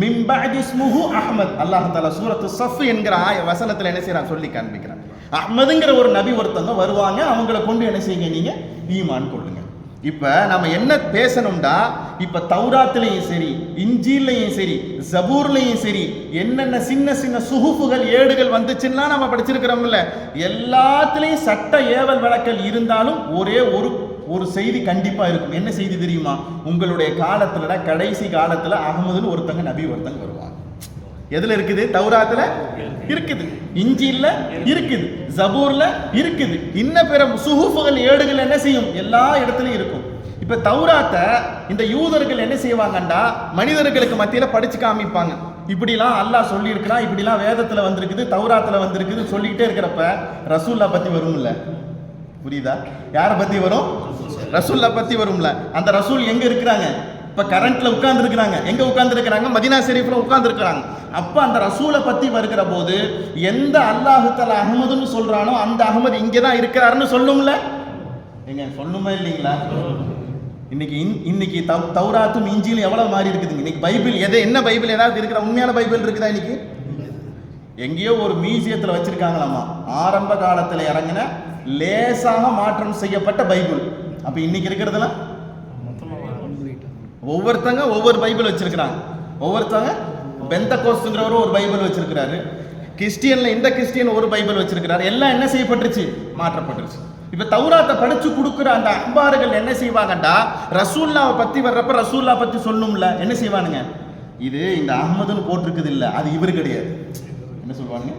மின் பஅதி இஸ்முஹு அஹ்மத். அல்லாஹ் தஆலா சூரத்து ஸஃப் என்கிற வசனத்துல என்ன செய்றான், சொல்லி காண்பிக்கிறான். அஹ்மதுங்கிற ஒரு நபி ஒருத்தங்க வருவாங்க, அவங்களை கொண்டு என்ன செய்யுங்க? நீங்க ஈமான் கொள்ளுங்க. இப்ப நம்ம என்ன பேசணும்டா, இப்ப தௌராத்திலையும் சரி, இன்ஜீல்லையும் சரி, ஜபூர்லையும் சரி, என்னென்ன சின்ன சின்ன சுஹுஃபுகள் ஏடுகள் வந்துச்சுன்னா நம்ம படிச்சிருக்கிறோம்ல, எல்லாத்துலயும் சட்ட ஏவல் விளக்கல் இருந்தாலும் ஒரே ஒரு செய்தி கண்டிப்பா இருக்கும். என்ன செய்தி தெரியுமா? உங்களுடைய காலத்துல, கடைசி காலத்துல அஹ்மதுன்னு ஒருத்தங்க நபி ஒருத்தங்க வருவாங்க. எதுல இருக்குது? தௌராத்துல இருக்குது, இஞ்சில்ல இருக்குது, ஜபூர்ல இருக்குது, இன்ன பிற சுஹுஃபுகள் ஏடுகள் என்ன செய்யும்? எல்லா இடத்துலயும் இருக்கும். இப்ப தௌராத்தை இந்த யூதர்கள் என்ன செய்வாங்கண்டா மனிதர்களுக்கு மத்தியில படிச்சு காமிப்பாங்க. இப்படிலாம் அல்லாஹ் சொல்லி இருக்கிறான், இப்படிலாம் வேதத்துல வந்திருக்குது, தௌராத்துல வந்திருக்குது சொல்லிக்கிட்டே இருக்கிறப்ப ரசூல்லா பத்தி வரும்ல, புரியுதா? யாரை பத்தி வரும்? ரசூல்லா பத்தி வரும்ல. அந்த ரசூல் எங்க இருக்கிறாங்க? இப்ப கரண்ட்ல உட்கார்ந்து இருக்கிறாங்க. எங்க உட்கார்ந்து இருக்கிறாங்க? மதீனா ஷெரீஃப்ல உட்கார்ந்து இருக்கிறாங்க. அப்ப அந்த ரசூலை பத்தி வருகிற போது எந்த அல்லாஹ் தஆலா அஹ்மதுன்னு சொல்றானோ அந்த அஹ்மது இங்கதான் இருக்கிறாருன்னு சொல்லும்ல. எங்க சொல்லுமா இல்லீங்களா? இன்னைக்கு தௌராத்தும் இஞ்சிலும் எவ்வளவு மாறி இருக்குதுங்க. இன்னைக்கு பைபிள் என்ன பைபிள் ஏதாவது இருக்கிற உண்மையான பைபிள் இருக்குதா? இன்னைக்கு எங்கேயோ ஒரு மியூசியத்தில் வச்சிருக்காங்களாமா, ஆரம்ப காலத்தில் இறங்கின லேசாக மாற்றம் செய்யப்பட்ட பைபிள். அப்ப இன்னைக்கு இருக்கிறதுலாம் ஒவ்வொருத்தங்க ஒவ்வொரு பைபிள் வச்சிருக்கிறாங்க. ஒவ்வொருத்தங்க பெந்தகோஸ்துங்கிறவரு ஒரு பைபிள் வச்சிருக்கிறாரு, கிறிஸ்டியன்ல இந்த கிறிஸ்டியன் ஒரு பைபிள் வச்சிருக்கிறாரு. எல்லாம் என்ன செய்யப்பட்டுருச்சு? மாற்றப்பட்டுருச்சு. இப்ப தௌராத்தை படிச்சு கொடுக்குற அந்த அஹ்பார்கள் என்ன செய்வாங்கடா ரசூல்லாவை பத்தி வர்றப்ப ரசூல்லா பத்தி சொல்லணும்ல, என்ன செய்வானுங்க? இது இந்த அஹ்மதுன்னு போட்டிருக்குது இல்ல, அது இவரு கிடையாது. என்ன சொல்லுவானுங்க?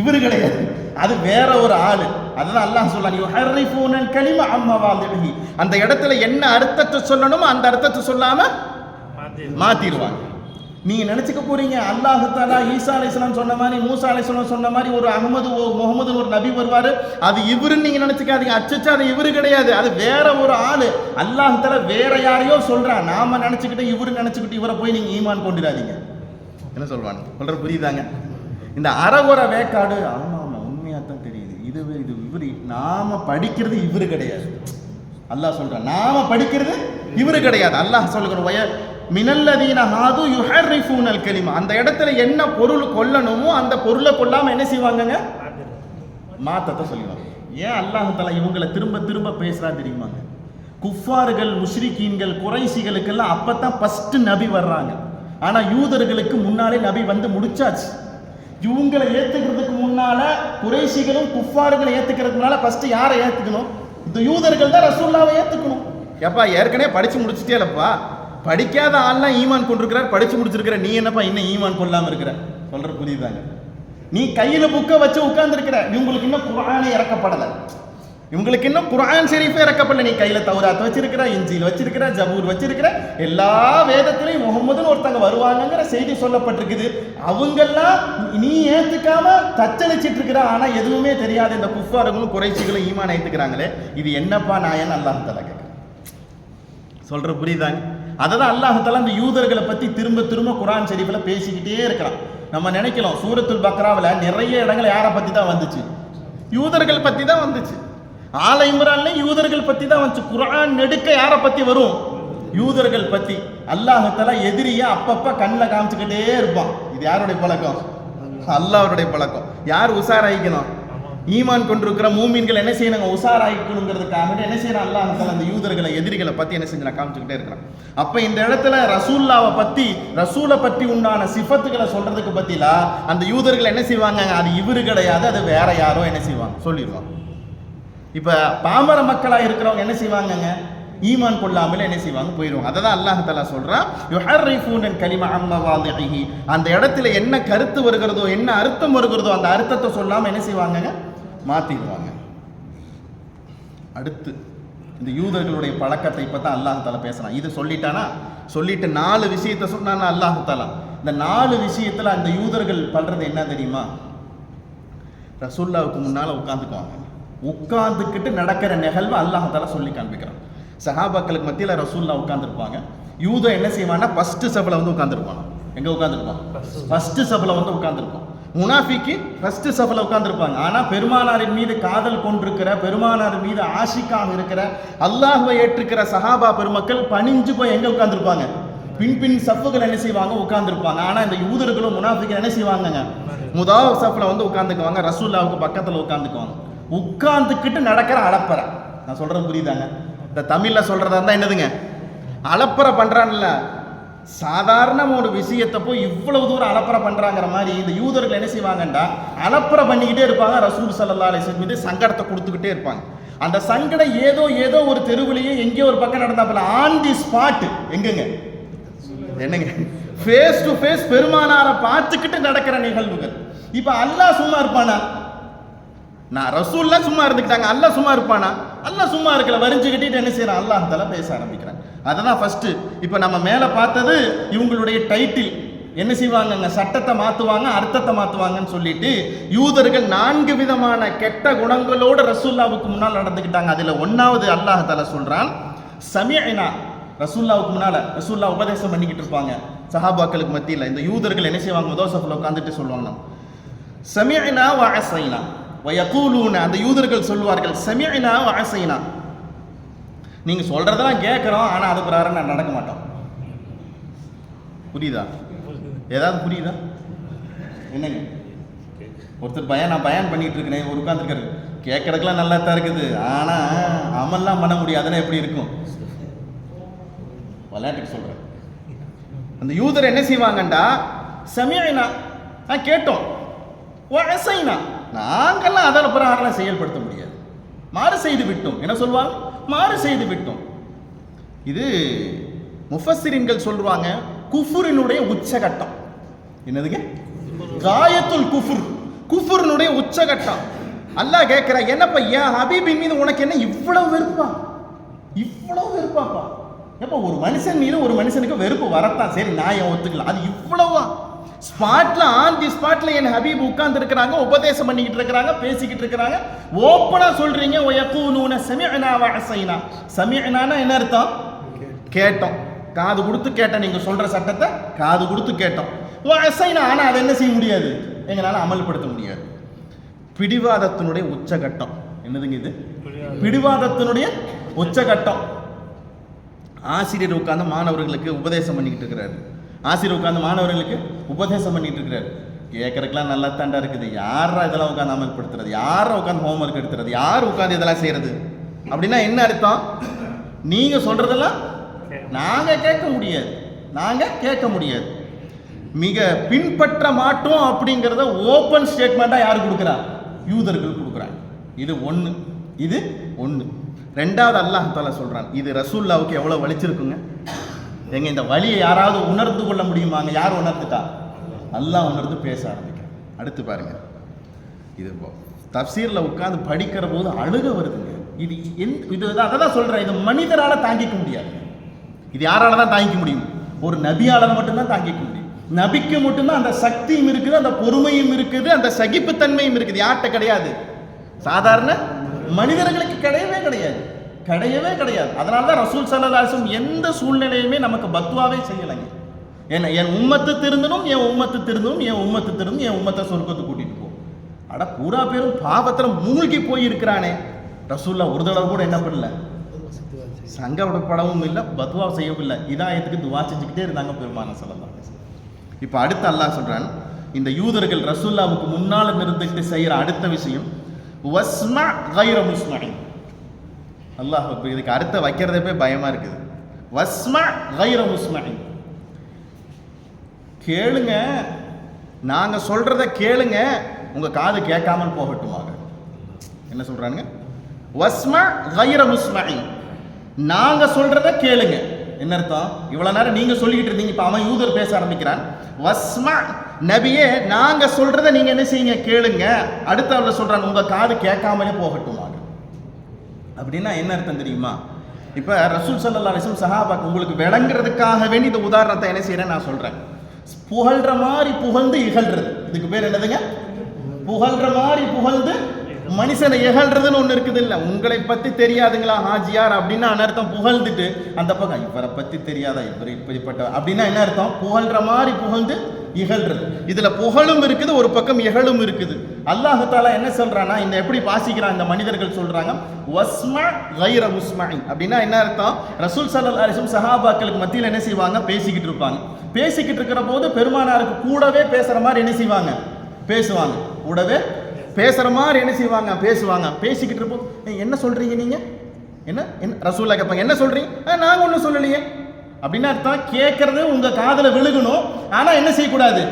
இவரு கிடையாது, அது வேற ஒரு ஆளு. அதுதான் அல்லாஹ் சொல்றான், யுஹர்ரிஃபூனல் கலிம அன் மவாதிஹி. அந்த இடத்துல என்ன அர்த்தத்தை சொல்லணுமோ அந்த அர்த்தத்தை சொல்லாம மாத்திடுவாங்க. நீங்க நினைச்சுக்க போறீங்க அல்லாஹ் தஆலா ஈசா அலைஹிஸ்ஸலாம் சொன்ன மாதிரி, மூசா அலைஹிஸ்ஸலாம் சொன்ன மாதிரி ஒரு அஹ்மது முஹம்மது ஒரு நபி வருவாரு, அது இவருன்னு நீங்க நினைச்சுக்காதீங்க. அச்சச்சா அது இவரு கிடையாது, அது வேற ஒரு ஆளு. அல்லாஹ் தஆலா வேற யாரையோ சொல்றான். நாம நினைச்சுக்கிட்டு இவரு நினைச்சுக்கிட்டு இவரை போய் நீங்க ஈமான் கொண்டிராதீங்க. என்ன சொல்வாங்க? சொல்ற புரியுதாங்க? இந்த அறகுற வேக்காடு ஆமா ஆமா உண்மையா தான் தெரியுது, இது இவரு, நாம படிக்கிறது இவரு கிடையாது. அல்லாஹ் சொல்றான் நாம படிக்கிறது இவரு கிடையாது. அல்லாஹ் சொல்லுகிற மினல்லதீன ஹாது யுஹர்ரிஃபூனல் கலிமா. அந்த இடத்துல என்ன பொருள் கொல்லணுமோ அந்த பொருளை கொல்லாம என்ன செய்வாங்கங்க? மாத்தத்தை சொல்லுவாங்க. ஏன் அல்லாஹ் தஆலா இவங்களை திரும்ப திரும்ப பேசுறா தெரியுமாங்க? குஃபார்கள், முஷ்ரிக்கீன்கள், குறைஷிகளுக்கெல்லாம் அப்பதான் ஃபர்ஸ்ட் நபி வர்றாங்க. ஆனா யூதர்களுக்கு முன்னாலே நபி வந்து முடிச்சாச்சு. இவங்களை ஏத்துக்கிறதுக்கு முன்னால குறைஷிகளும் குஃபார்களை ஏத்துக்கிறதுக்கு முன்னால ஃபர்ஸ்ட் யாரை ஏத்துக்கணும்? இந்த யூதர்கள் தான் ரசூலுல்லாவை ஏத்துக்கணும். ஏப்பா ஏற்கனவே படிச்சு முடிச்சுட்டே இல்லப்பா, படிக்காத ஆள்லாம் ஈமான் கொண்டிருக்கிறார், படிச்சு முடிச்சிருக்கிற நீ என்னப்பா இன்னும் ஈமான் கொள்ளாம இருக்கிற? சொல்ற புரியுதாங்க? நீ கையில புக்க வச்சு உட்கார்ந்து இருக்கிற, இவங்களுக்கு இன்னும் குர்ஆனே இறக்கப்படல, இவங்களுக்கு இன்னும் குர்ஆன் ஷரீஃபே இறக்கப்படல. நீ கையில தௌராத் வச்சிருக்கிற, இஞ்சில் வச்சிருக்கிற, ஜபூர் வச்சிருக்கிற, எல்லா வேதத்திலையும் முகம்மதுன்னு ஒருத்தங்க வருவாங்கங்கிற செய்தி சொல்லப்பட்டிருக்குது. அவங்கெல்லாம் நீ ஏத்துக்காம தச்சளிச்சிட்டு இருக்கிற. ஆனா எதுவுமே தெரியாது இந்த குஃபார்களும் குறைஷிகளும் ஈமான் ஏத்துக்கிறாங்களே, இது என்னப்பா நாயன்? அல்லாஹ் தஆலா கேட்க சொல்ற புரியுதாங்க? அததான் அல்லாஹ் தஆலா இந்த யூதர்களை பத்தி திரும்ப திரும்ப குர்ஆன் ஷரீஃப்ல பேசிக்கிட்டே இருக்கிறான். நம்ம நினைக்கலாம் சூரத்துல் பக்ராவில் நிறைய இடங்கள் யாரை பத்தி தான் வந்துச்சு? யூதர்கள் பத்தி தான் வந்துச்சு. ஆல இம்ரான்ல யூதர்கள் பத்தி தான் வந்துச்சு. குர்ஆன் நெடுக்க யாரை பத்தி வரும்? யூதர்கள் பத்தி. அல்லாஹ் தஆலா எதிரியா அப்பப்ப கண்ணில் காமிச்சுக்கிட்டே இருப்பான். இது யாருடைய பழக்கம்? அல்லாஹ்வுடைய பழக்கம். யார் உஷாராயிக்கணும்? ஈமான் கொண்டிருக்கிற மூமின்கள் என்ன செய்யணும்? உஷாராயிக்கணுங்கிறதுக்காக என்ன செய்யறான் அல்லாஹ் தஆலா அந்த யூதர்களை, எதிரிகளை பத்தி என்ன செஞ்சா காமிச்சுக்கிட்டே இருக்கிறான். அப்ப இந்த இடத்துல ரசூல்லாவை பத்தி, ரசூலை பத்தி உண்டான சிஃபத்துகளை சொல்றதுக்கு பத்திலா அந்த யூதர்கள் என்ன செய்வாங்க? அது இவரு கிடையாது, அது வேற யாரோ என்ன செய்வாங்க சொல்லிடுவாங்க. இப்ப பாமர மக்களா இருக்கிறவங்க என்ன செய்வாங்கங்க? ஈமான் கொள்ளாமல் என்ன செய்வாங்க? போயிடுவாங்க. அததான் அல்லாஹ் தஆலா சொல்றான், யுஹர்ரிஃபூனல் கலிம அன் மவாதிஹி. அந்த இடத்துல என்ன கருத்து வருகிறதோ, என்ன அர்த்தம் வருகிறதோ அந்த அர்த்தத்தை சொல்லாம என்ன செய்வாங்கங்க? மாத்திடுவாங்க. அடுத்து இந்த யூதர்களுடைய பழக்கத்தை இப்பதான் அல்லாஹ் தஆலா பேசுறான். இது சொல்லிட்டானா, சொல்லிட்டு 4 விஷயத்தை சொன்னானா அல்லாஹ் தஆலா. இந்த 4 விஷயத்துல அந்த யூதர்கள் பண்றது என்ன தெரியுமா? ரசூலுல்லாஹ்வுக்கு முன்னால உட்கார்ந்துக்குவாங்க. உட்கார்ந்துக்கிட்டு நடக்கிற நிகழ்வு அல்லாஹ் தஆலா சொல்லி காண்பிக்கிறான். சஹாபாக்களுக்கு மத்தியில் ரசூலுல்லாஹ் உட்கார்ந்துருப்பாங்க. யூதன் என்ன செய்வான்னா ஃபர்ஸ்ட் சஃப்ல வந்து உட்கார்ந்துருப்பான். எங்க உட்கார்ந்துருப்பான்? ஃபர்ஸ்ட் சஃப்ல வந்து உட்கார்ந்துருப்பான். முனாஃபிக்கு ஃபர்ஸ்ட் சஃப்ல உட்கார்ந்துருப்பாங்க. ஆனா பெருமானாரின் மீது காதல் கொண்டிருக்கிற, பெருமானார் மீது ஆஷிக்காக இருக்கிற, அல்லாஹ்வை ஏற்றுக்கிற சஹாபா பெருமக்கள் பணிஞ்சு போய் எங்க உட்கார்ந்துருப்பாங்க? பின் சஃப்புகள் என்ன செய்வாங்க? உட்கார்ந்துருப்பாங்க. ஆனா இந்த யூதர்களும் முனாஃபிக்கும் என்ன செய்வாங்க? முதல் சஃப்ல வந்து உட்கார்ந்துக்குவாங்க. ரசூலுல்லாஹ்வுக்கு பக்கத்துல உட்கார்ந்துக்குவாங்க. உட்கார்ந்துக்கிட்டு நடக்கிற அலப்பறை. நான் சொல்றது புரியுதாங்க? இந்த தமிழ்ல சொல்றதா இருந்தா என்னதுங்க? அலப்பறை பண்றான்ல. சாதாரண ஒரு விஷயத்தை போய் இவ்வளவு தூரம் அலப்பறை பண்றாங்கிற மாதிரி இந்த யூதர்கள் என்ன செய்வாங்கண்டா அலப்பறை பண்ணிக்கிட்டே இருப்பாங்க. ரசூல் ஸல்லல்லாஹு அலைஹி வஸல்லம் மீது சங்கடத்தை கொடுத்துக்கிட்டே இருப்பாங்க. அந்த சங்கடம் ஏதோ ஒரு தெருவிலேயே எங்கேயோ ஒரு பக்கம் நடந்தாப்புல ஆன் தி ஸ்பாட் எங்கங்க என்னங்க, ஃபேஸ் டு ஃபேஸ் பெருமானாரை பார்த்துக்கிட்டு நடக்கிற நிகழ்வுகள். இப்ப அல்லாஹ் சும்மா இருப்பானா? நான் ரசூல்லா சும்மா இருந்துக்கிட்டாங்க, அல்லாஹ் சும்மா இருப்பானா? அல்லாஹ் சும்மா இருக்கல, வரிஞ்சுக்கிட்டு என்ன செய்யறான்? அல்லாஹ் தஆலா பேச ஆரம்பிக்கிறான். அததான் ஃபர்ஸ்ட். இப்ப நம்ம மேல பார்த்தது இவங்களுடைய டைட்டில். என்ன செய்வாங்க? சட்டத்தை மாத்துவாங்க, அர்த்தத்தை மாத்துவாங்கன்னு சொல்லிட்டு யூதர்கள் 4 விதமான கெட்ட குணங்களோட ரசூல்லாவுக்கு முன்னால் நடந்துக்கிட்டாங்க. அதுல ஒன்னாவது அல்லாஹ் தஆலா சொல்றான், சமிஅனா. ரசூல்லாவுக்கு முன்னால ரசூல்லா உபதேசம் பண்ணிக்கிட்டு இருப்பாங்க சஹாபாக்களுக்கு மத்தியில். இந்த யூதர்கள் என்ன செய்வாங்க? முதோசஃப்ல உட்கார்ந்துட்டு சொல்லுவாங்க, சமிஅனா வ அஸைனா வ யகூலூன. அந்த யூதர்கள் சொல்வார்கள், சமிஅனா வ அஸைனா, நீங்க சொல்றதெல்லாம் கேட்கிறோம், ஆனா அது பிரகாரம் நான் நடக்க மாட்டோம். புரியுதா? ஏதாவது புரியுதா? என்னங்க, ஒருத்தர் நான் பயன் பண்ணிட்டு இருக்கிறேன், ஒரு உட்கார்ந்துருக்காரு, கேட்கறதுக்கெல்லாம் நல்லா தான் இருக்குது, ஆனா அமல்லாம் பண்ண முடியாதுன்னா எப்படி இருக்கும்? விளையாட்டுக்கு சொல்றேன். அந்த யூதர் என்ன செய்வாங்கண்டா, சமிஅனா, கேட்டோம், வ அஸைனா, நாங்கெல்லாம் அதன் பிரகாரம் செயல்படுத்த முடியாது, மாறு செய்து விட்டோம். என்ன சொல்வாங்க? மாறு செய்து விட்டோம். இது முஃபஸ்ஸிரீன்கள் சொல்றாங்க, குஃபுரினுடைய உச்சகட்டம். என்னதுங்க? காயத்துல் குஃபுர், குஃபுரினுடைய உச்சகட்டம். அல்லாஹ் கேட்கிறா, என்னப்பா என் ஹபீபின் மீது உனக்கு என்ன இவ்வளவு வெறுப்பா? இவ்வளவு வெறுப்பாப்பா? எப்ப ஒரு மனுஷன் மீது ஒரு மனுஷனுக்கு வெறுப்பு வரத்தான், சரி நான் ஒத்துக்கலாம், அது இவ்வளவா? ஸ்பாட்ல, ஆன் தி ஸ்பாட்ல என் ஹபீப் உட்கார்ந்து இருக்கிறாங்க, உபதேசம் பண்ணிக்கிட்டு இருக்கிறாங்க, பேசிக்கிட்டு இருக்கிறாங்க, ஓப்பனா சொல்றீங்க, வயகூலூன சமிஅனா வ அஸைனா. சமிஅனானா என்ன அர்த்தம்? கேட்டோம், காது கொடுத்து கேட்டோம், நீங்க சொல்ற சட்டத்தை காது கொடுத்து கேட்டோம். வ அஸைனா, ஆனா அதை என்ன செய்ய முடியாது, எங்களால அமல்படுத்த முடியாது. பிடிவாதத்தினுடைய உச்சகட்டம். என்னதுங்க இது? பிடிவாதத்தினுடைய உச்சகட்டம். ஆசிரியர் உட்கார்ந்து மாணவர்களுக்கு உபதேசம் பண்ணிக்கிட்டு இருக்கிறாரு, ஆசிரியர் உட்கார்ந்து மாணவர்களுக்கு உபதேசம் பண்ணிட்டு இருக்கிறாரு. கேட்கறதுக்கெல்லாம் நல்லா தாண்டா இருக்குது, யாரா இதெல்லாம் உட்காந்து அமல்படுத்துறது, யாரா உட்காந்து ஹோம்ஒர்க் எடுத்துறது, யார் உட்காந்து இதெல்லாம் செய்யறது? அப்படின்னா என்ன அர்த்தம்? நீங்க சொல்றதெல்லாம் நாங்க கேட்க முடியாது, நாங்க கேட்க முடியாது, மிக பின்பற்ற மாட்டோம் அப்படிங்கிறத ஓப்பன் ஸ்டேட்மெண்டா யார் கொடுக்குறா? யூதர்கள் கொடுக்குறாங்க. இது ஒண்ணு, இது ஒண்ணு. ரெண்டாவது அல்லாஹ் தஆலா சொல்றான், இது ரசூலுல்லாவுக்கு எவ்வளவு வலிச்சிருக்குங்க. எங்க இந்த வலியை யாராவது உணர்ந்து கொள்ள முடியுமாங்க? யார் உணர்ந்துட்டா? அல்லாஹ் உணர்ந்து பேச ஆரம்பிக்கிறான். அடுத்து பாருங்க, இது தஃப்சீர்ல உட்கார்ந்து படிக்கிற போது அழுக வருதுங்க. இது அதான் சொல்றேன், இது மனிதரால தாங்கிக்க முடியாது. இது யாரால தான் தாங்கிக்க முடியும்? ஒரு நபியால மட்டும்தான் தாங்கிக்க முடியும். நபிக்கு மட்டும்தான் அந்த சக்தியும் இருக்குது, அந்த பொறுமையும் இருக்குது, அந்த சகிப்புத்தன்மையும் இருக்குது. யார்கிட்ட கிடையாது, சாதாரண மனிதர்களுக்கு கிடையவே கிடையாது, கிடையவே கிடையாது. அதனால தான் ரசூல் ஸல்லல்லாஹு அலைஹி வஸல்லம் எந்த சூழ்நிலையுமே நமக்கு பத்வாவே செய்யலைங்க. ஏன்னா என் உம்மத்து திருந்தணும், என் உம்மத்து திருந்தணும், என் உம்மத்து திருந்தணும், என் உம்மத்தை சொர்க்கத்துக்கு கூட்டிட்டு போ. அட பூரா பேரும் பாவத்துல மூழ்கி போய் இருக்கிறானே, ரசூல்லா ஒரு தடவை கூட என்ன பண்ணல, சங்கப்படவும் இல்லை, பத்வா செய்யவும் இல்லை, இதாயத்துக்கு துவா செஞ்சுக்கிட்டே இருந்தாங்க பெருமானார் ஸல்லல்லாஹு அலைஹி வஸல்லம். இப்போ அடுத்து அல்லாஹ் சொல்றான், இந்த யூதர்கள் ரசூல்லாவுக்கு முன்னால் நிறுத்திட்டு செய்யற அடுத்த விஷயம், வஸ்மா கைர முஸ்மஇன். அல்லாஹ் இதுக்கு அர்த்த வைக்கிறதே போய் பயமா இருக்குது. வஸ்மா கைர முஸ்மஇன், கேளுங்க, நாங்க சொல்றத கேளுங்க, உங்க காது கேட்காமல் போகட்டுமாக. என்ன சொல்றாங்க? வஸ்மா கைர முஸ்மஇன், நாங்க சொல்றத கேளுங்க. என்ன அர்த்தம்? இவ்வளவு நேரம் நீங்க சொல்லிக்கிட்டு இருந்தீங்க, இப்ப அவன் யூதர் பேச ஆரம்பிக்கிறான். வஸ்மா, நபியே நாங்க சொல்றத நீங்க என்ன செய்யுங்க, கேளுங்க. அடுத்த அவர்ல சொல்றான், உங்க காது கேட்காமலே போகட்டுமாக. அப்படின்னா என்ன அர்த்தம் தெரியுமா? இப்ப ரசூல் ஸல்லல்லாஹு அலைஹி வஸல்லம் சஹாபாக்கு உங்களுக்கு விளங்குறதுக்காக வேண்டி இந்த உதாரணத்தை என்ன செய்யறேன் நான் சொல்றேன். புகழ்ற மாதிரி புகழ்ந்து இகழ்றது, இதுக்கு பேர் என்னதுங்க? புகழ்ற மாதிரி புகழ்ந்து மனுஷனை இகழ்றதுன்னு ஒண்ணு இருக்குது இல்ல. உங்களை பத்தி தெரியாதுங்களா ஹாஜியார் அப்படின்னா அனர்த்தம் புகழ்ந்துட்டு அந்த பக்கம் இவரை பத்தி தெரியாதா, இவர் இப்படிப்பட்ட அப்படின்னா என்ன அர்த்தம்? புகழ்ற மாதிரி புகழ்ந்து இகழ்றது. இதுல புகழும் இருக்குது, ஒரு பக்கம் இகழும் இருக்குது. அல்லாஹ் தஆலா என்ன சொல்றானா, இந்த எப்படி வாசிக்கிறான் இந்த மனிதர்கள் சொல்றாங்க, வஸ்மா கைர முஸ்மஇன் அப்படின்னா என்ன அர்த்தம்? ரசூல் ஸல்லல்லாஹு அலைஹி வஸல்லம் சஹாபாக்களுக்கு மத்தியில் என்ன செய்வாங்க, பேசிக்கிட்டு இருப்பாங்க. பேசிக்கிட்டு இருக்கிற போது பெருமானாருக்கு கூடவே பேசுற மாதிரி என்ன செய்வாங்க, பேசுவாங்க. கூடவே பேசுற மாதிரி என்ன செய்வாங்க, பேசுவாங்க. பேசிக்கிட்டு இருப்போம், என்ன சொல்றீங்க நீங்க, என்ன என்ன ரசூலுல்லாஹ் கேட்பாங்க, என்ன சொல்றீங்க? நாங்க ஒன்றும் சொல்லலையே அப்படின்னு அர்த்தம். கேட்கறது உங்க காதுல விழுகணும், ஆனா என்ன செய்யக்கூடாது,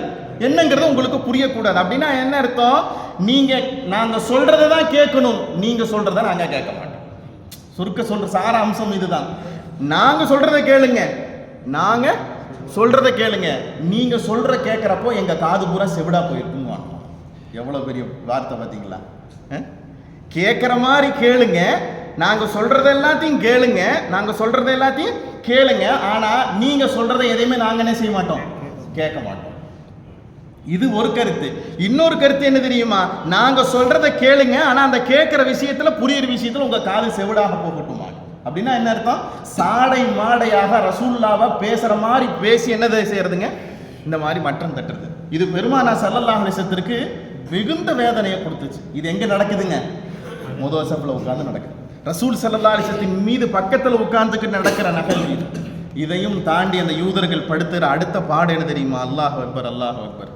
என்னங்கிறது உங்களுக்கு புரியக்கூடாது. அப்படின்னா என்ன அர்த்தம்? நீங்க நாங்க சொல்றதை தான் கேட்கணும், நீங்க சொல்றதை நாங்க கேட்க மாட்டோம். சுருக்க சொல்ற சார அம்சம் இதுதான். நாங்க சொல்றதை கேளுங்க, நாங்க சொல்றத கேளுங்க, நீங்க சொல்ற கேட்கறப்போ எங்க காது பூரா செவிடா போயிருக்குன்னு. எவ்வளவு பெரிய வார்த்தை பார்த்தீங்களா? கேட்குற மாதிரி கேளுங்க, நாங்க சொல்றத எல்லாத்தையும் கேளுங்க, நாங்க சொல்றத எல்லாத்தையும் கேளுங்க, ஆனா நீங்க சொல்றதை எதையுமே நாங்க என்ன செய்ய மாட்டோம், கேட்க மாட்டோம். இது ஒரு கருத்து. இன்னொரு கருத்து என்ன தெரியுமா? நாங்க சொல்றத கேளுங்க, ஆனா அந்த கேட்கிற விஷயத்துல புரியுற விஷயத்துல உங்க காது செவிடாக போகட்டுமா. அப்படின்னா என்ன அர்த்தம்? சாடை மாடையாக ரசூலுல்லாஹ்வை பேசுற மாதிரி பேசி என்னதை செய்யறதுங்க, இந்த மாதிரி மட்டம் தட்டுறது. இது பெருமானா ஸல்லல்லாஹு அலைஹி வஸல்லத்திற்கு மிகுந்த வேதனையை கொடுத்துச்சு. இது எங்க நடக்குதுங்க? முதல் சஃப்ல உட்கார்ந்து நடக்குது. ரசூல் ஸல்லல்லாஹு அலைஹி வஸல்லம் மீது பக்கத்தில் உட்கார்ந்துட்டு நடக்கிற நகல் இது. இதையும் தாண்டி அந்த யூதர்கள் படுத்துற அடுத்த பாடு என்ன தெரியுமா? அல்லாஹ் அக்பர், அல்லாஹ் அக்பர்.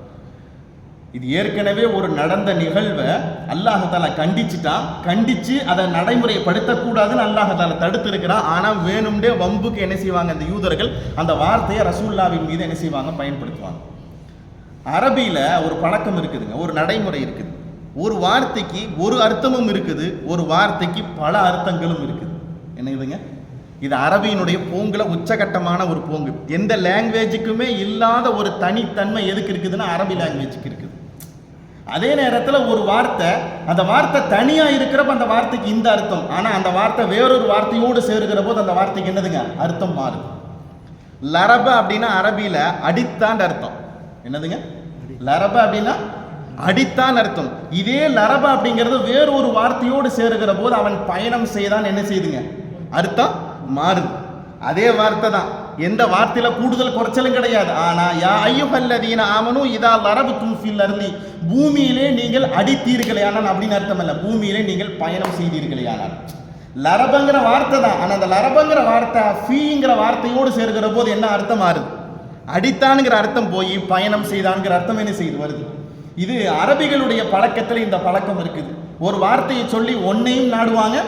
இது ஏற்கனவே ஒரு நடந்த நிகழ்வை அல்லாஹ் தஆலா கண்டிச்சுட்டான். கண்டிச்சு அதை நடைமுறைப்படுத்தக்கூடாதுன்னு அல்லாஹ் தஆலா தடுத்து இருக்கிறான். ஆனால் வேணும்டே வம்புக்கு என்ன செய்வாங்க அந்த யூதர்கள், அந்த வார்த்தையை ரசூலுல்லாஹ்வின் மீது என்ன செய்வாங்க, பயன்படுத்துவாங்க. அரபியில ஒரு பழக்கம் இருக்குதுங்க, ஒரு நடைமுறை இருக்குது. ஒரு வார்த்தைக்கு ஒரு அர்த்தமும் இருக்குது, ஒரு வார்த்தைக்கு பல அர்த்தங்களும் இருக்குது. என்ன இதுங்க? இது அரபியினுடைய போங்குல உச்சகட்டமான ஒரு போங்கு. எந்த லாங்குவேஜுக்குமே இல்லாத ஒரு தனித்தன்மை எதுக்கு இருக்குதுன்னா அரபி லாங்குவேஜுக்கு இருக்குது. அதே நேரத்தில் ஒரு வார்த்தை, அந்த வார்த்தை தனியா இருக்கிறப்ப அந்த வார்த்தைக்கு இந்த அர்த்தம், ஆனா அந்த வார்த்தை வேறொரு வார்த்தையோடு சேருகிற போது அந்த வார்த்தைக்கு என்னதுங்க, அர்த்தம் மாறுது. லரப அப்படின்னா அரபியில அடித்தான் அர்த்தம். என்னதுங்க? லரப அப்படின்னா அடித்தான் அர்த்தம். இதே லரப அப்படிங்கிறது வேறொரு வார்த்தையோடு சேருகிற போது அவன் பயணம் செய்தான் என்ன செய்துங்க, அர்த்தம் மாறுது. அதே வார்த்தை தான், எந்த வார்த்தையில கூடுதல் குறைச்சலும் கிடையாது. ஆனா யா அய்யுஹல்லதீன ஆமனு இதா லரபுத்தும் ஃபில் அர்லி, பூமியிலே நீங்கள் அடித்தீர்களேயானால் அப்படின்னு அர்த்தம் இல்ல, பூமியிலே நீங்கள் பயணம் செய்தீர்களேயானால். லரபங்கிற வார்த்தை தான், ஆனா அந்த லரபங்கிற வார்த்தை ஃபீங்கிற வார்த்தையோடு சேர்க்கிற போது என்ன அர்த்தம் மாறுது? அடித்தான்ங்கிற அர்த்தம் போய் பயணம் செய்தான்ங்கிற அர்த்தம் என்ன செய்து வருது. இது அரபிகளுடைய பழக்கத்தில் இந்த பழக்கம் இருக்குது. ஒரு வார்த்தையை சொல்லி ஒன்னையும் நாடுவாங்க,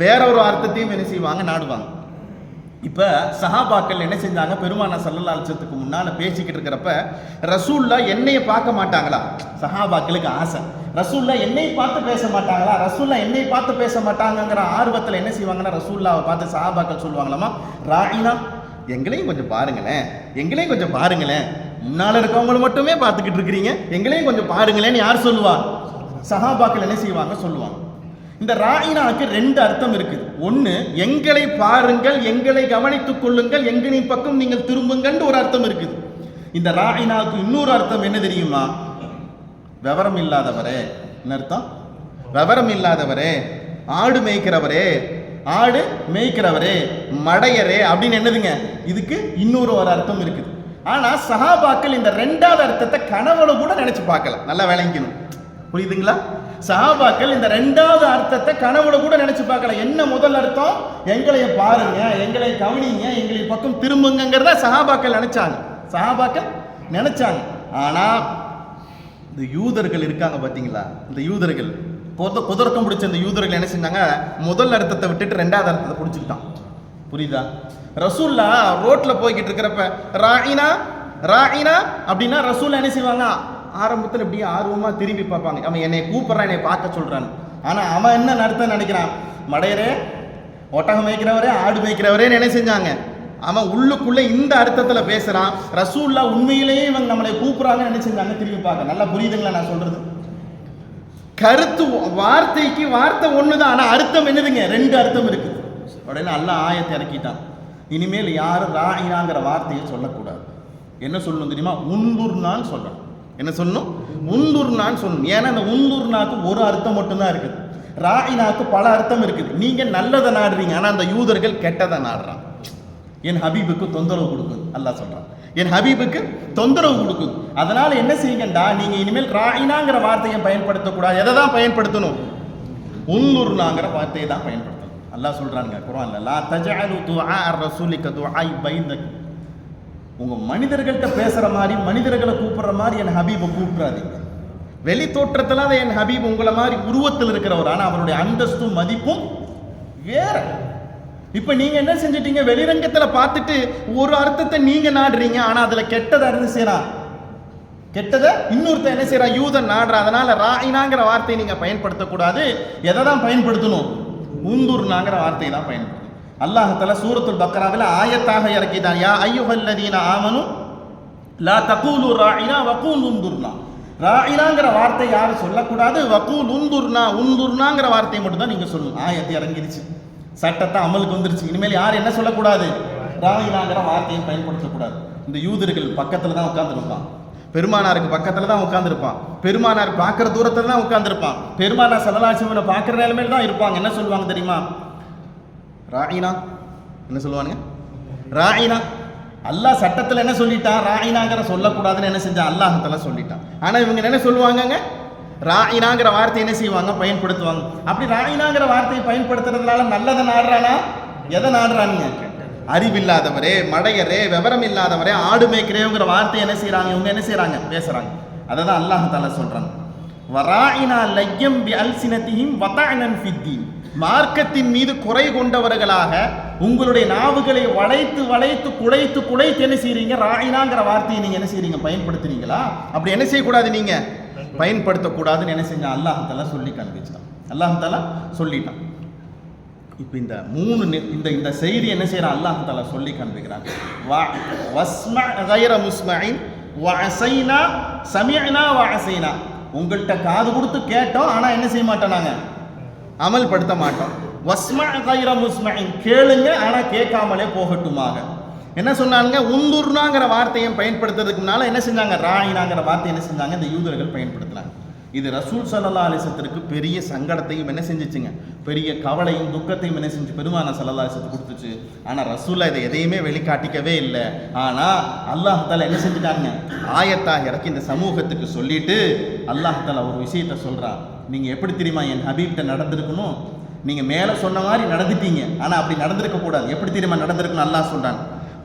வேற ஒரு அர்த்தத்தையும் என்ன செய்வாங்க, நாடுவாங்க. இப்ப சஹாபாக்கள் என்ன செஞ்சாங்க, பெருமானா ஸல்லல்லாஹு அலைஹி வஸல்லத்துக்கு முன்னால பேசிக்கிட்டு இருக்கிறப்ப ரசூலுல்லாஹ் என்னைய பார்க்க மாட்டாங்களா? சஹாபாக்களுக்கு ஆசை, ரசூலுல்லாஹ் என்னை பார்த்து பேச மாட்டாங்களா, ரசூலுல்லாஹ் என்னை பார்த்து பேச மாட்டாங்கங்கிற ஆர்வத்தில் என்ன செய்வாங்கன்னா ரசூலுல்லாஹ்வை பார்த்து சஹாபாக்கள் சொல்லுவாங்களாமா, ராயினா எங்களையும் கொஞ்சம் பாருங்களேன், எங்களையும் கொஞ்சம் பாருங்களேன், முன்னால இருக்கவங்களை மட்டுமே பார்த்துக்கிட்டு இருக்கிறீங்க, எங்களையும் கொஞ்சம் பாருங்களேன்னு யார் சொல்லுவா? சஹாபாக்கள் என்ன செய்வாங்க, சொல்லுவாங்க. இந்த ராயினாவுக்கு ரெண்டு அர்த்தம் இருக்குது. ஒன்று, எங்களை பாருங்கள், எங்களை கவனித்துக் கொள்ளுங்கள், எங்களின் பக்கம் நீங்கள் திரும்புங்கள் ஒரு அர்த்தம் இருக்குது. இந்த ராயினாவுக்கு இன்னொரு அர்த்தம் என்ன தெரியுமா? விவரம் இல்லாதவரே. என்ன அர்த்தம்? விவரம் இல்லாதவரே, ஆடு மேய்க்கிறவரே, ஆடு மேய்க்கிறவரே, மடையரே அப்படின்னு என்னதுங்க, இதுக்கு இன்னொரு ஒரு அர்த்தம் இருக்குது. ஆனா சஹாபாக்கள் இந்த ரெண்டாவது அர்த்தத்தை கனவுல கூட நினைச்சு பார்க்கல. நல்லா விளங்கிக்கணும், புரியுதுங்களா? சஹாபாக்கள் இந்த ரெண்டாவது அர்த்தத்தை கனவுல கூட நினைச்சு பார்க்கல. என்ன முதல் அர்த்தம்? எங்களை பாருங்க, எங்களை கவனிங்க, எங்களை பக்கம் திரும்புங்கிறத சஹாபாக்கள் நினைச்சாங்க, சஹாபாக்கள் நினைச்சாங்க. ஆனா இந்த யூதர்கள் இருக்காங்க பாத்தீங்களா, இந்த யூதர்கள் குதர்க்கம் பிடிச்ச இந்த யூதர்கள் என்ன செஞ்சாங்க, முதல் அர்த்தத்தை விட்டுட்டு ரெண்டாவது அர்த்தத்தை பிடிச்சிக்கிட்டான். புரியுதா? ரசூலுல்லாஹ் ரோட்ல போய்கிட்டு இருக்கிறப்ப ராயினா ராயினா அப்படின்னா ரசூலுல்லாஹ் என்ன செய்வாங்க, ஆரம்பத்தில் இப்படியே ஆர்வமா திரும்பி பார்ப்பாங்க, அவன் என்னை கூப்பிட்றான், என்னை பார்க்க சொல்றான். ஆனா அவன் என்ன அர்த்தம் நினைக்கிறான், மடையரே, ஒட்டகம் மேய்க்கிறவரே, ஆடு மேய்க்கிறவரே என்ன செஞ்சாங்க, அவன் உள்ளுக்குள்ள இந்த அர்த்தத்துல பேசுறான். ரசூலுல்லாஹ் உண்மையிலேயே இவங்க நம்மளை கூப்பிடுறாங்கன்னு என்ன செஞ்சாங்க, திரும்பி பார்க்க. நல்லா புரியுதுங்களா நான் சொல்றது? கருத்து வார்த்தைக்கு வார்த்தை ஒண்ணுதான், ஆனா அர்த்தம் என்னதுங்க, ரெண்டு அர்த்தம் இருக்கு. உடனே அல்லாஹ் ஆயத்தை இறக்கிட்டான், இனிமேல் யாரும் ராயினாங்கிற வார்த்தையை சொல்லக்கூடாது. என்ன சொல்லணும் தெரியுமா? உன்துர்னான்னு சொல்லணும். என்ன சொல்லணும்? உன்துர்னான்னு சொல்லணும். ஏன்னா அந்த உன்துர்னாக்கு ஒரு அர்த்தம் மட்டும்தான் இருக்குது, ராயினாக்கு பல அர்த்தம் இருக்குது. நீங்க நல்லதை நாடுறீங்க, ஆனா அந்த யூதர்கள் கெட்டதை நாடுறான். என் ஹபீபுக்கு தொந்தரவு கொடுக்குது அல்லாஹ் சொல்றான், என் ஹபீபுக்கு தொந்தரவு கொடுக்குது. அதனால என்ன செய்யுங்கண்டா, நீங்க இனிமேல் ராயினாங்கிற வார்த்தையை பயன்படுத்தக்கூடாது. எதை தான் பயன்படுத்தணும்? உன்துர்னாங்கிற வார்த்தையை தான் பயன்படுத்தணும். அல்லாஹ் சொல்றாங்க குர்ஆன்ல, லா தஜஅலு துஆ ar-rasuli கதுஆ பைனக். உங்க மனிதர்கள்ட்ட பேசுற மாதிரி, மனிதர்களை கூப்பிடுற மாதிரி என் ஹபீபை கூப்பிடாதீங்க. வெளி தோற்றத்துல என் ஹபீப் உங்களை மாதிரி உருவத்தில் இருக்கிறவர், ஆனா அவருடைய அந்தஸ்தும் மதிப்பும் வேற. இப்ப நீங்க என்ன செஞ்சிட்டீங்க, வெளிரங்கத்துல பார்த்துட்டு ஒரு அர்த்தத்தை நீங்க நாடுறீங்க, ஆனா அதுல கெட்டதை இருந்து செய்யறான், கெட்டதை இன்னொருத்த என்ன செய்யறா, யூதன் நாடுற. அதனால ராயினாங்கிற வார்த்தையை நீங்க பயன்படுத்தக்கூடாது. எதை தான் பயன்படுத்தணும்? உன்துர்னாங்கிற வார்த்தையை தான் பயன்படுத்தணும். அல்லாஹ் தஆலா சூரத்துல் பக்ராவில் ஆயத்தாக இறக்கிட்டான். யா அய்யுஹல்லதீன ஆமனு லா தகூலு ராயினா வகூலு உந்துர்னா. ராயினாங்கிற வார்த்தை யாரும் சொல்லக்கூடாது, வகூல் உந்துர்னாங்கிற வார்த்தையை மட்டும் தான் நீங்க சொல்லணும். ஆயத்தை இறங்கிடுச்சு, சட்டத்தை அமலுக்கு வந்துருச்சு. இனிமேல் யார் என்ன சொல்லக்கூடாது, ராயினாங்கிற வார்த்தையை பயன்படுத்தக்கூடாது. இந்த யூதர்கள் பக்கத்துல தான் உட்கார்ந்துருப்பான், பெருமானாருக்கு பக்கத்துல தான் உட்கார்ந்துருப்பான், பெருமானார் பார்க்குற தூரத்துல தான் உட்கார்ந்துருப்பான், பெருமானார் ஸல்லல்லாஹு அலைஹி வஸல்லம் பார்க்குற நிலைமையில தான் இருப்பாங்க. என்ன சொல்லுவாங்க தெரியுமா, ராயினா. என்ன சொல்லுவானுங்க, ராயினா. அல்லாஹ் சட்டத்தில் என்ன சொல்லிட்டான், ராயினாங்கிற சொல்லக்கூடாதுன்னு என்ன செஞ்சான், அல்லாஹ் தஆலா சொல்லிட்டான். ஆனா இவங்க என்ன சொல்லுவாங்கங்க, ராயினாங்கிற வார்த்தை என்ன செய்வாங்க, பயன்படுத்துவாங்க. அப்படி ராயினாங்கிற வார்த்தையை பயன்படுத்துறதுனால நல்லதை நாடுறானா, எதை நாடுறானுங்க, அறிவில்லாதவரே, மடையரே, விவரம் இல்லாதவரே, ஆடு மேய்க்கிறேங்கிற வார்த்தை என்ன செய்யறாங்க, இவங்க என்ன செய்யறாங்க, பேசுறாங்க. அதை தான் அல்லாஹ் தஆலா சொல்றாங்க, வராயினா லய்யம் பி அல்சினதிஹிம் வதஅனன் ஃபித்தீன். மார்க்கத்தின் மீது குறை கொண்டவர்களாக உங்களுடைய நாவுகளை வளைத்து வளைத்து குலைத்து குலைத்து என்ன செய்றீங்க, ராயினாங்கிற வார்த்தையை நீங்க என்ன செய்றீங்க, பயன்படுத்துறீங்களா? அப்படி என்ன செய்யக்கூடாது, நீங்க பயன்படுத்தக்கூடாதுன்னு என்ன செஞ்சா அல்லாஹ் தஆலா சொல்லி காண்பிச்சான். அல்லாஹ் தஆலா சொல்லிட்டான். இப்போ இந்த மூணு இந்த செய்தி என்ன செய்யறான், அல்லாஹ் தஆலா சொல்லி காண்பிக்கிறான். வஸ்மா கைர முஸ்மஇன் வஅஸைனா சமிஅனா வஅஸைனா. உங்கள்கிட்ட காது கொடுத்து கேட்டோம், ஆனா என்ன செய்ய மாட்டோம், நாங்க அமல்படுத்த மாட்டோம். வஸ்மா கைர முஸ்மஇன், கேளுங்க ஆனா கேட்காமலே போகட்டுமாக. என்ன சொன்னாங்க, உந்துர்னாங்கிற வார்த்தையை பயன்படுத்துறதுக்கு முன்னால என்ன செஞ்சாங்க, ராயினாங்கிற வார்த்தை என்ன செஞ்சாங்க, இந்த யூதர்கள் பயன்படுத்தினாங்க. இது ரசூல் ஸல்லல்லாஹு அலைஹி வஸல்லத்திற்கு பெரிய சங்கடத்தையும் என்ன செஞ்சுச்சுங்க, பெரிய கவலையும் துக்கத்தையும் என்ன செஞ்சு பெருமானார் ஸல்லல்லாஹு அலைஹி வஸல்லம் கொடுத்துச்சு. ஆனால் ரசூலா இதை எதையுமே வெளிக்காட்டிக்கவே இல்லை. ஆனால் அல்லாஹ் தஆலா என்ன செஞ்சுட்டாங்க, ஆயத்தாக இறக்கி இந்த சமூகத்துக்கு சொல்லிட்டு அல்லாஹ் தஆலா ஒரு விஷயத்தை சொல்கிறான். நீங்கள் எப்படி தெரியுமா என் ஹபீப்கிட்ட நடந்திருக்கணும், நீங்கள் மேலே சொன்ன மாதிரி நடந்துட்டீங்க, ஆனால் அப்படி நடந்திருக்க கூடாது. எப்படி தெரியுமா நடந்திருக்கணும், அல்லாஹ் சொல்கிறான்,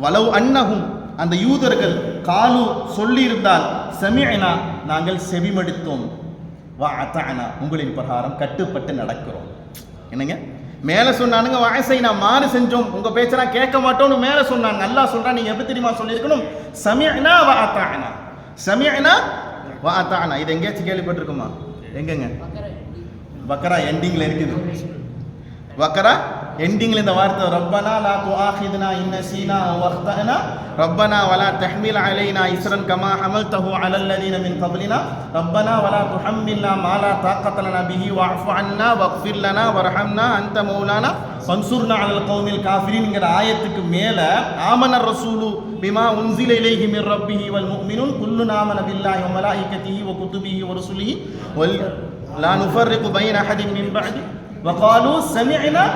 வலவ் அன்னஹும், அந்த யூதர்கள் காலு சொல்லியிருந்தால், சமிஅனா நாங்கள் செவிமடுத்தோம், வஅதஅனா உங்களின் பிரகாரம் கட்டுப்பட்டு நடக்கிறோம். என்னங்க மேலே சொன்னானுங்க, வஅஸைனா மாறு செஞ்சோம், உங்க பேச்செல்லாம் கேட்க மாட்டோம்னு மேலே சொன்னாங்க. அல்லாஹ் சொல்றான், நீங்க எப்படி தெரியுமா சொல்லியிருக்கணும், சமிஅனா வஅதஅனா. சமிஅனா வஅதஅனா இது எங்கேயாச்சும் கேள்விப்பட்டிருக்குமா, எங்கங்க, பக்ரா எண்டிங்ல இருக்குது. பக்ரா எண்டிங்ல இந்த வார்த்தை, ரப்பனா லா துஆஹிதுனா இன் நஸீனா வ அக்தஅனா ரப்பனா வலா தஹ்மில் அலைனா இஸ்ரன் கமா ஹமல்தஹு அலல் லதீன மின் கப்லினா ரப்பனா வலா துஹம்மில்னா மா லா தாக்கத லனா பிஹி வஅஃபு அன்னா வக்ஃபிர் லனா வர்ஹம்னா அன்த மௌலானா ஃபன்சுர்னா அலல் கௌமில் காஃபிரீன்ங்கிற ஆயத்துக்கு மேல ஆமனர் ரசூலு பிமா உன்ஸில இலைஹி மிர் ரப்பிஹி வல் முஃமினூன் குல்லுன் ஆமன பில்லாஹி வ மலாயிகத்திஹி வ குதுபிஹி வ ருசுலிஹி வல் லா நுஃபர்ரிகு பைன அஹதின் மின் பஅதி வகாலு சமிஅனா.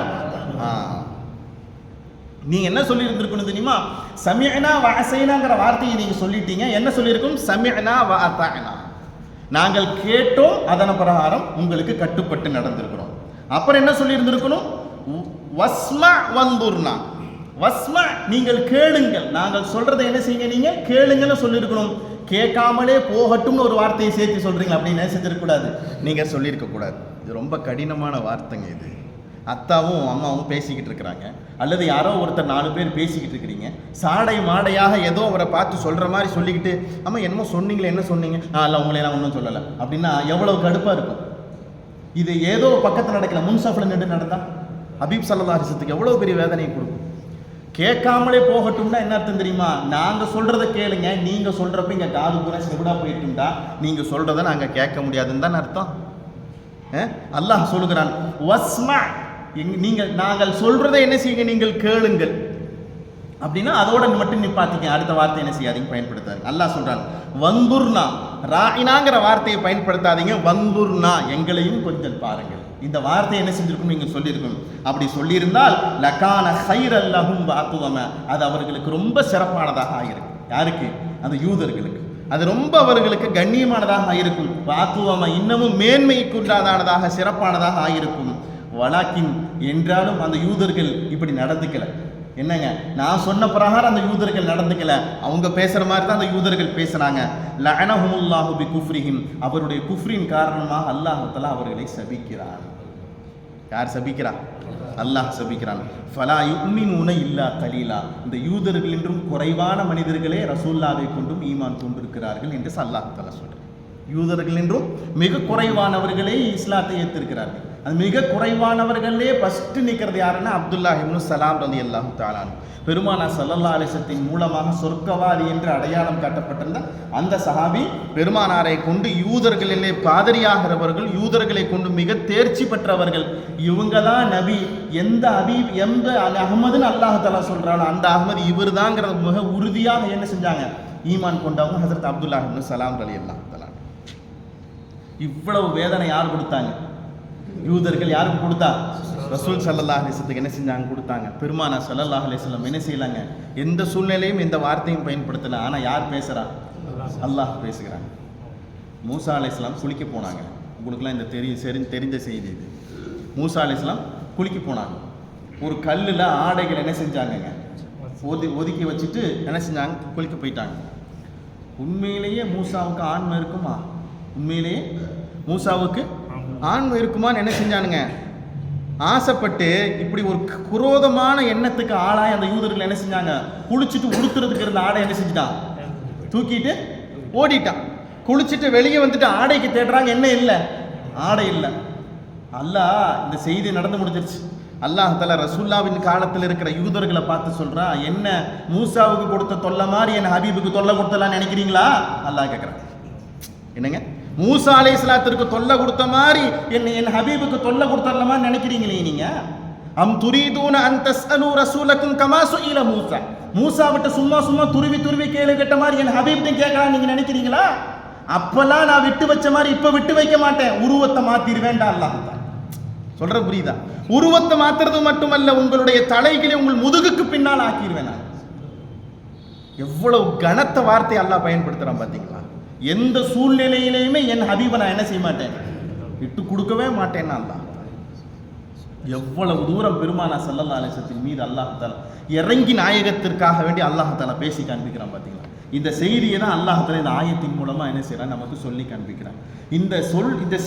நீங்க என்ன சொல்லி இருந்திருக்கணும் தெரியுமா, சமிஅனா வஅஸைனாங்கிற வார்த்தையை நீங்க சொல்லிட்டீங்க. என்ன சொல்லியிருக்கும், சமிஅனா வஅதஅனா, நாங்கள் கேட்டோம், அதன் பிரகாரம் உங்களுக்கு கட்டுப்பட்டு நடந்திருக்கிறோம். அப்புறம் என்ன சொல்லி இருந்திருக்கணும், வஸ்மா வந்துர்னா. வஸ்மா நீங்கள் கேளுங்கள், நாங்கள் சொல்றதை என்ன செய்யுங்க, நீங்க கேளுங்கன்னு சொல்லியிருக்கணும். கேட்காமலே போகட்டும்னு ஒரு வார்த்தையை சேர்த்து சொல்றீங்க, அப்படின்னு என்ன செஞ்சிருக்கூடாது, நீங்க சொல்லியிருக்க கூடாது. இது ரொம்ப கடினமான வார்த்தைங்க. இது அத்தாவும் அம்மாவும் பேசிக்கிட்டு இருக்கிறாங்க, அல்லது யாரோ ஒருத்தர் 4 பேர் பேசிக்கிட்டு இருக்கிறீங்க, சாடை மாடையாக ஏதோ அவரை பார்த்து சொல்ற மாதிரி சொல்லிக்கிட்டு, அம்மா என்னமோ சொன்னீங்களே, என்ன சொன்னீங்க, இல்லை உங்களையெல்லாம் ஒன்றும் சொல்லலை அப்படின்னா எவ்வளவு கடுப்பா இருக்கும். இது ஏதோ பக்கத்தில் நடக்கல, முன்சாஃபில் நின்று நடந்தா ஹபீப் ஸல்லல்லாஹு அலைஹி வஸல்லத்துக்கு எவ்வளவு பெரிய வேதனையை கொடுக்கும். கேட்காமலே போகட்டும்னா என்ன அர்த்தம் தெரியுமா, நாங்க சொல்றதை கேளுங்க, நீங்க சொல்றப்ப இங்க காது பூரா செவிடா போயிட்டும்டா, நீங்க சொல்றதை நாங்க கேட்க முடியாதுன்னு தான் அர்த்தம். அல்லாஹ் சொல்லுகிறான், வஸ்மா, நீங்கள் நாங்கள் சொல்றதை என்ன செய்யுங்க, நீங்கள் கேளுங்கள் அப்படின்னா அதோட மட்டும் நிப்பாத்திக்க, அடுத்த வார்த்தை என்ன செய்யாதீங்க, பயன்படுத்தாது. அல்லாஹ் சொல்றான், வந்துர்னா, ராயினாங்கிற வார்த்தையை பயன்படுத்தாதீங்க, வந்துர்னா எங்களையும் கொஞ்சம் பாருங்கள். இந்த வார்த்தையை என்ன செஞ்சிருக்கணும், நீங்க சொல்லியிருக்கணும். அப்படி சொல்லியிருந்தால் லகான கைரல் லஹும் வ அக்வம, அது அவர்களுக்கு ரொம்ப சிறப்பானதாக ஆகிருக்கும். யாருக்கு, அந்த யூதர்களுக்கு அது ரொம்ப அவர்களுக்கு கண்ணியமானதாக ஆகிருக்கும். வாக்குவம இன்னமும் மேன்மைக்குண்டானதாக சிறப்பானதாக ஆகிருக்கும். வலாக்கின் என்றாலும் அந்த யூதர்கள் இப்படி நடந்துக்கல. என்னங்க, நான் சொன்ன பிரகாரம் அந்த யூதர்கள் நடந்துக்கல, அவங்க பேசுற மாதிரி தான் அந்த யூதர்கள் பேசுறாங்க. லஅனஹுமுல்லாஹு பிகுஃப்ரிஹிம், அவருடைய குஃப்ரின் காரணமாக அல்லாஹ் தஆலா அவர்களை சபிக்கிறான். யார் சபிக்கிறான், அல்லாஹ் சபிக்கிறான். ஃபலா யுமினூன இல்லா கலீலா, இந்த யூதர்கள் என்றும் குறைவான மனிதர்களே ரசூலுல்லாஹை கொண்டும் ஈமான் கொண்டிருக்கிறார்கள் என்று அல்லாஹ் தஆலா சொல்றார். யூதர்கள் என்றும் மிக குறைவானவர்களே இஸ்லாத்தை ஏற்றிருக்கிறார்கள். அது மிக குறைவானவர்களே ஃபர்ஸ்ட் நிற்கிறது யாருன்னா அப்துல்லாஹ் இப்னு சலாம் ரலியல்லாஹு தஆலா அன்ஹு. பெருமானார் ஸல்லல்லாஹு அலைஹி வஸல்லம் மூலமாக சொர்க்கவாதி என்று அடையாளம் காட்டப்பட்டிருந்த அந்த சஹாபி பெருமானாரை கொண்டு யூதர்களிலே பாதிரியாகிறவர்கள், யூதர்களை கொண்டு மிக தேர்ச்சி பெற்றவர்கள். இவங்க தான் நபி. எந்த அஹ்மதுன்னு அல்லாஹ் தஆலா சொல்றானோ அந்த அஹ்மது இவர் தாங்கிறத மிக உறுதியாக என்ன செஞ்சாங்க, ஈமான் கொண்டவங்க ஹஸரத் அப்துல்லாஹ் இப்னு சலாம் ரலியல்லாஹு தஆலா. இவ்வளவு வேதனை யார் கொடுத்தாங்க? யூதர்கள். யாருக்கு கொடுத்தா? ரசூல் ஸல்லல்லாஹு அலைஹி வஸல்லம் என்ன செஞ்சாங்க, கொடுத்தாங்க. பெருமானார் ஸல்லல்லாஹு அலைஹி வஸல்லம் என்ன செய்யலாங்க, எந்த சூழ்நிலையும் எந்த வார்த்தையும் பயன்படுத்தல. ஆனால் யார் பேசுகிறா? அல்லாஹ் பேசுகிறாங்க. மூசா அலைஹிஸ்ஸலாம் குளிக்க போனாங்க. உங்களுக்குலாம் இந்த தெரிஞ்ச செய்தி இது. மூசா அலைஹிஸ்ஸலாம் குளிக்க போனாங்க. ஒரு கல்லில் ஆடைகள் என்ன செஞ்சாங்கங்க, ஒதுக்கி வச்சுட்டு என்ன செஞ்சாங்க, குளிக்க போயிட்டாங்க. உண்மையிலேயே மூசாவுக்கு ஆண்மை இருக்குமா? உண்மையிலேயே மூசாவுக்கு ஆண்மை இருக்குமான்னு என்ன செஞ்சானுங்க, ஆசைப்பட்டு இப்படி ஒரு குரோதமான எண்ணத்துக்கு ஆளாய் அந்த யூதர்கள் என்ன செஞ்சாங்க, குளிச்சுட்டு உடுத்துறதுக்கு இருந்த ஆடை என்ன செஞ்சுட்டான், தூக்கிட்டு ஓடிட்டான். குளிச்சுட்டு வெளியே வந்துட்டு ஆடைக்கு தேடுறாங்க, என்ன இல்லை, ஆடை இல்லை. அல்லாஹ் இந்த செய்தி நடந்து முடிஞ்சிருச்சு. அல்லாஹ் தஆலா ரசூலுல்லாஹ்வின் காலத்தில் இருக்கிற யூதர்களை பார்த்து சொல்றா, என்ன மூசாவுக்கு கொடுத்த தொல்லை மாதிரி என் ஹபீபுக்கு தொல்லை கொடுத்தலான்னு நினைக்கிறீங்களா? அல்லாஹ் கேட்குறான். என்னங்க, மூசா அலைஹிஸ்ஸலாத்திற்கு தொல்லை கொடுத்த மாதிரி என் ஹபீபுக்கு தொல்லை கொடுத்தரலாமா நினைக்கிறீங்களே நீங்க? அம் துரீதூன அன் தஸ்அலு ரசூலக்கும் கமா சுஇல மூசா. மூசா விட்டு சும்மா துருவி கேள்வி கேட்ட மாதிரி என் ஹபீப்டையும் கேட்கலாம் நீங்க நினைக்கிறீங்களா? அப்பெல்லாம் நான் விட்டு வச்ச மாதிரி இப்ப விட்டு வைக்க மாட்டேன், உருவத்தை மாத்திருவேண்டா அல்லாஹ் சொல்ற. புரியுதா? உருவத்தை மாத்துறது மட்டுமல்ல, உங்களுடைய தலைகளை உங்கள் முதுகுக்கு பின்னால் ஆக்கிடுவேன் நான். எவ்வளவு கனத்த வார்த்தை அல்லாஹ் பயன்படுத்துறான் பாத்தீங்களா? எந்த சூழ்நிலையிலையுமே என் ஹபீபை நான் என்ன செய்ய மாட்டேன், விட்டு கொடுக்கவே மாட்டேன்னா அல்லாஹ். எவ்வளவு தூரம் பெருமானார் ஸல்லல்லாஹு அலைஹி வஸல்லம் மீது அல்லாஹ் தஆலா இறங்கி நாயகத்திற்காக வேண்டி அல்லாஹ் தஆலா பேசி காண்பிக்கிறான் பாத்தீங்களா? இந்த செய்தியை தான் அல்லாஹ் தஆலா இந்த ஆயத்தின் மூலமா என்ன செய்யறான், நமக்கு சொல்லி காண்பிக்கிறான். இந்த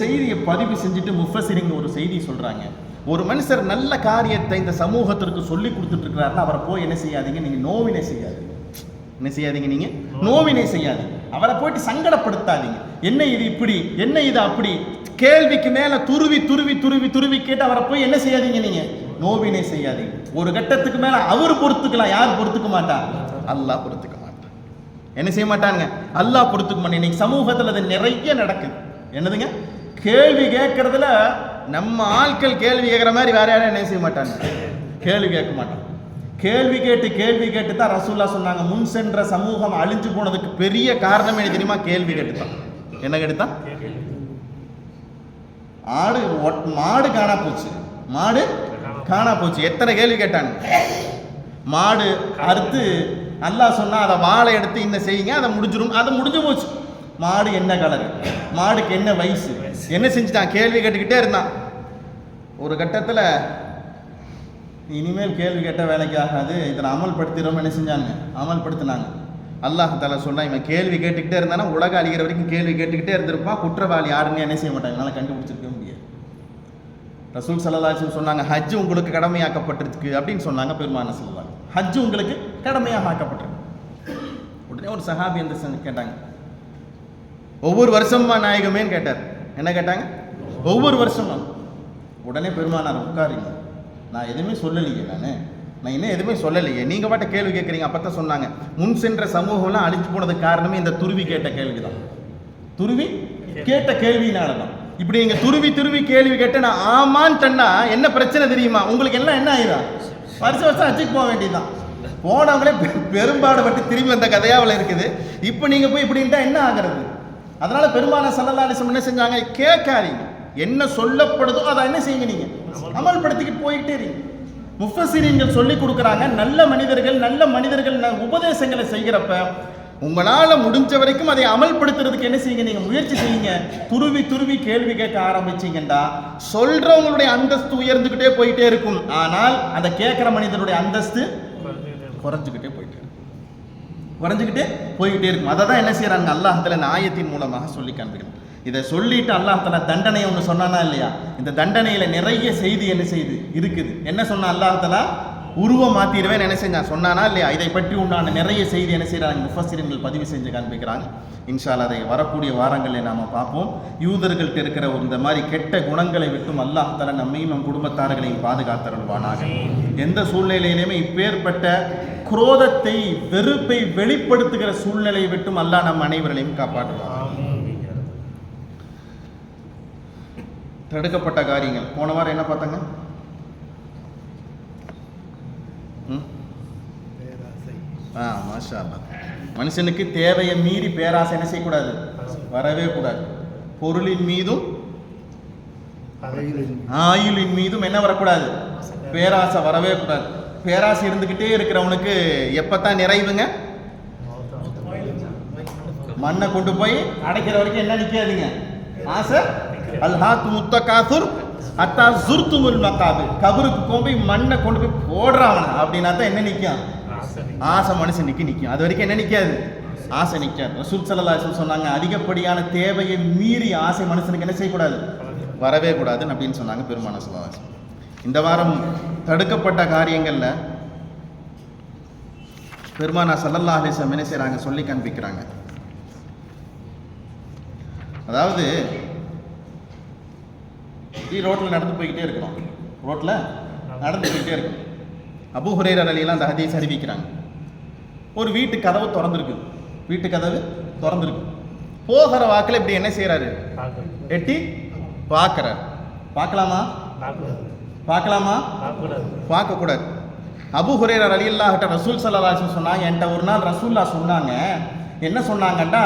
செய்தியை பதிவு செஞ்சுட்டு முஃபஸ்ஸிரின் ஒரு செய்தி சொல்றாங்க. ஒரு மனுஷர் நல்ல காரியத்தை இந்த சமூகத்திற்கு சொல்லி கொடுத்துட்டு இருக்கிறாருன்னா அவரை போய் என்ன செய்யாதீங்க, நீங்க நோவினை செய்யாதீங்க. என்ன செய்யாதீங்க, நீங்க நோவினை செய்யாதீங்க. அவரை போயிட்டு சங்கடப்படுத்தாதீங்க. என்ன இது இப்படி, என்ன இது அப்படி, கேள்விக்கு மேல துருவி கேட்டு அவரை போய் என்ன செய்யாதீங்க, நீங்க நோவினை செய்யாதீங்க. ஒரு கட்டத்துக்கு மேல அவர் பொறுத்துக்கலாம், யார் பொறுத்துக்க மாட்டா? அல்லாஹ் பொறுத்துக்க மாட்டான். என்ன செய்ய மாட்டாங்க, அல்லாஹ் பொறுத்துக்க மாட்டான். இன்னைக்கு சமூகத்தில் அது நிறைய நடக்குது. என்னதுங்க, கேள்வி கேட்கறதுல நம்ம ஆட்கள் கேள்வி கேட்கிற மாதிரி வேற யாரும் என்ன செய்ய மாட்டாங்க, கேள்வி கேட்க மாட்டாங்க. கேள்வி கேட்டு தான் ரசூலுல்லாஹ் சொன்னாங்க, முன் சென்ற சமூகம் அழிஞ்சு போனதுக்கு பெரிய காரணம் என்ன தெரியுமா? கேள்வி கேட்டுதான். என்ன கேட்டுதான்? மாடு காணா போச்சு. எத்தனை கேள்வி கேட்டாங்க? மாடு அறுத்து அல்லாஹ் சொன்னா அதை வாழை எடுத்து இந்த செய்யுங்க, அதை முடிஞ்சிடும். அது முடிஞ்சு போச்சு. மாடு என்ன கலர், மாடுக்கு என்ன வயசு, என்ன செஞ்சுட்டான், கேள்வி கேட்டுக்கிட்டே இருந்தான். ஒரு கட்டத்தில் இனிமேல் கேள்வி கேட்ட வேலைக்கு ஆகாது, இதை அமல்படுத்திடும் என்ன செஞ்சாங்க, அமல்படுத்தினாங்க. அல்லாஹ் தஆலா சொன்னா, இவன் கேள்வி கேட்டுக்கிட்டே இருந்தானா உலக அழிகிற வரைக்கும் கேள்வி கேட்டுக்கிட்டே இருந்திருப்பான், குற்றவாளி யாருன்னு என்ன செய்ய மாட்டாங்க, என்னால் கண்டுபிடிச்சிருக்கவே முடியாது. ரசூல் ஸல்லல்லாஹு அலைஹி வஸல்லம் சொன்னாங்க, ஹஜ் உங்களுக்கு கடமையாக்கப்பட்டிருக்கு அப்படின்னு சொன்னாங்க. பெருமானார் ஸல்லல்லாஹு அலைஹி வஸல்லம் ஹஜ் உங்களுக்கு கடமையாக ஆக்கப்பட்டிருக்கு. உடனே ஒரு சஹாபி அந்த கேட்டாங்க, ஒவ்வொரு வருஷமா நாயகமேன்னு கேட்டார். என்ன கேட்டாங்க? ஒவ்வொரு வருஷமா. உடனே பெருமானார், உட்காருங்க, நான் எதுவுமே சொல்லலையே, நான் இன்னும் எதுவுமே சொல்லலையே, நீங்கள் பாட்ட கேள்வி கேட்குறீங்க. அப்போ தான் சொன்னாங்க, முன் சென்ற சமூகம்லாம் அழிஞ்சு போனதுக்கு காரணமே இந்த துருவி கேட்ட கேள்வி தான். துருவி கேட்ட கேள்வினால தான். இப்படி நீங்கள் துருவி கேள்வி கேட்ட நான் ஆமான்னு என்ன பிரச்சனை தெரியுமா? உங்களுக்கு எல்லாம் என்ன ஆயிடும், வருஷம் அச்சுக்கு போக வேண்டியதுதான். போனவங்களே பெரும்பாடுபட்டு திரும்பி வந்த கதையாவில் இருக்குது. இப்போ நீங்கள் போய் இப்படின்ட்டா என்ன ஆகிறது? அதனால பெருமானார் ஸல்லல்லாஹு அலைஹி வஸல்லம் என்ன செஞ்சாங்க, கேட்காதீங்க, என்ன சொல்லப்படுதோ அதை என்ன செய்யுங்க, நீங்க அமல்படுத்திக்கிட்டு போயிட்டே இருங்க. முஃபஸ்ஸிரீன்கள் சொல்லி கொடுக்குறாங்க, நல்ல மனிதர்கள் உபதேசங்களை செய்கிறப்ப உங்களால் முடிஞ்ச வரைக்கும் அதை அமல்படுத்துறதுக்கு என்ன செய்யுங்க, நீங்க முயற்சி செய்யுங்க. துருவி கேள்வி கேட்க ஆரம்பிச்சீங்கன்னா சொல்றவங்களுடைய அந்தஸ்து உயர்ந்துகிட்டே போயிட்டே இருக்கும். ஆனால் அந்த கேட்கிற மனிதனுடைய அந்தஸ்து குறைஞ்சுக்கிட்டே போயிட்டே இருக்கும். அதை தான் என்ன செய்யறாங்க, அல்லாஹ் தஆலா இந்த ஆயத்தின் மூலமாக சொல்லி காண்பிக்கிறான். இதை சொல்லிட்டு அல்லாஹ் தஆலா தண்டனை ஒன்று சொன்னானா இல்லையா? இந்த தண்டனையில நிறைய செய்தி என்ன செய்து இருக்குது. என்ன சொன்ன அல்லாஹ் தஆலா? உருவம் மாற்றிடுவேன் என்ன செஞ்சான் சொன்னானா இல்லையா? இதை பற்றி உண்டான நிறைய செய்தி என்ன செய்கிறாங்க முஃபஸ்ஸிரீன்கள் பதிவு செஞ்சு காண்பிக்கிறாங்க. இன்ஷா அல்லாஹ் அதை வரக்கூடிய வாரங்களில் நாம் பார்ப்போம். யூதர்கள்ட்ட இருக்கிற ஒரு இந்த மாதிரி கெட்ட குணங்களை விட்டும் அல்லாஹ் தஆலா நம்மையும் நம் குடும்பத்தார்களையும் பாதுகாத்தருள்வானாக. எந்த சூழ்நிலையிலுமே இப்பேற்பட்ட குரோதத்தை வெறுப்பை வெளிப்படுத்துகிற சூழ்நிலையை விட்டும் அல்லாஹ் நம் அனைவர்களையும் காப்பாற்றுவான். தடுக்கப்பட்ட காரியங்கள் போன வாரம் என்ன பார்த்தாங்க? மாஷா அல்லாஹ். மனுஷனுக்கு தேவையை மீறி பேராசை என்ன செய்யக்கூடாது? வரவே கூடாது. பொருளின் மீதும் ஆயுளின் மீதும் என்ன வரக்கூடாது? பேராசை வரவே கூடாது. பேராசை இருந்துகிட்டே இருக்கிறவனுக்கு எப்பத்தான் நிறைவுங்க? மண்ணை கொண்டு போய் அடைக்கிற வரைக்கும் என்ன நிக்காதுங்க? ஆசை அல்ஹாத் முத்தகாசுர் அத்தா ஜுர்துமுல் மகாபிர். கபருக்கு போய் மண்ணை கொண்டு போய் போடுறான் அப்படின்னா தான் என்ன நிற்கும்? ஆசை மனுஷன் நிற்கும். அது வரைக்கும் என்ன நிற்காது? ஆசை நிற்காது. ரசூல் ஸல்லல்லாஹு அலைஹி வஸல்லம் சொன்னாங்க, அதிகப்படியான தேவையை மீறி ஆசை மனுஷனுக்கு என்ன செய்யக்கூடாது? வரவே கூடாதுன்னு அப்படின்னு சொன்னாங்க பெருமானார் ஸல்லல்லாஹு அலைஹி வஸல்லம். இந்த வாரம் தடுக்கப்பட்ட காரியங்களில் பெருமானார் ஸல்லல்லாஹு அலைஹி வஸல்லம் என்ன செய்கிறாங்க சொல்லி காண்பிக்கிறாங்க. அதாவது ரோட்டில் நடந்து போய்கிட்டே இருக்கிறோம். ரோட்டில் நடந்து போய்கிட்டே இருக்கும். அபூ ஹுரைரா ரலியல்லாஹு அந்த ஹதீஸ் அறிவிக்கிறாங்க. ஒரு வீட்டு கதவு திறந்துருக்கு. வீட்டு கதவு திறந்துருக்கு. போகிற வாக்கில் இப்படி என்ன செய்கிறாரு? எட்டி பார்க்குறாரு. பார்க்கலாமா? பார்க்கலாமா? பார்க்கக்கூடாது. அபூ ஹுரைரா ரலியல்லாஹு ரசூல் ஸல்லல்லாஹு அலைஹி வஸல்லம் சொன்னாங்க, என்கிட்ட ஒரு நாள் ரசூலுல்லாஹ் சொன்னாங்க, என்ன சொன்னாங்கன்னா,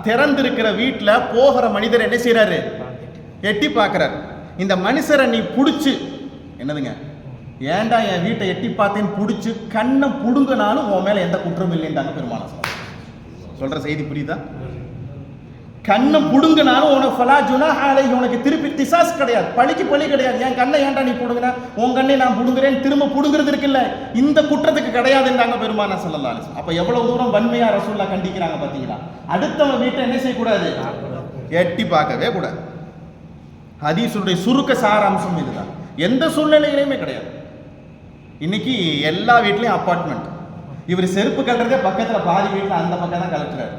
திறந்திருக்கிற வீட்டில் போகிற மனிதர் என்ன செய்கிறாரு? எட்டி பார்க்குறாரு. இந்த மனுஷரை நீ பிடிச்சி என்னதுங்க, ஏன்டா என் வீட்டை எட்டி பார்த்தேன்னு பிடிச்சி கண்ணை புடுங்கினாலும் உன் மேலே எந்த குற்றமும் இல்லைன்றாங்க பெருமானார் சொல்கிற செய்தி புரியுதா? கண்ணை புடுங்கினாலும் உனக்கு ஃபலா ஜுனாஹ அலைஹி, உனக்கு திருப்பி திசாஸ் கிடையாது, பழிக்கு பழி கிடையாது. என் கண்ணை ஏன்டா நீ புடுங்கினா, உன் கண்ணை நான் புடுங்குறேன் திரும்ப புடுங்குறது இருக்குல்ல, இந்த குற்றத்துக்கு கிடையாதுன்றாங்க பெருமானார் ஸல்லல்லாஹு அலைஹி வஸல்லம். அப்போ எவ்வளவு தூரம் வன்மையா ரசூலுல்லாஹ் கண்டிக்கிறாங்க பார்த்தீங்களா? அடுத்தவன் வீட்டை என்ன செய்யக்கூடாது? எட்டி பார்க்கவே கூடாது. ஹதீஸுடைய சுருக்க சாராம்சம் இதுதான். எந்த சூழ்நிலையிலையுமே கிடையாது. இன்னைக்கு எல்லா வீட்லையும் அப்பார்ட்மெண்ட். இவர் செருப்பு கட்டுறதே பக்கத்தில் பாதி வீட்டில் அந்த பக்கம் தான் கலட்டுறாரு.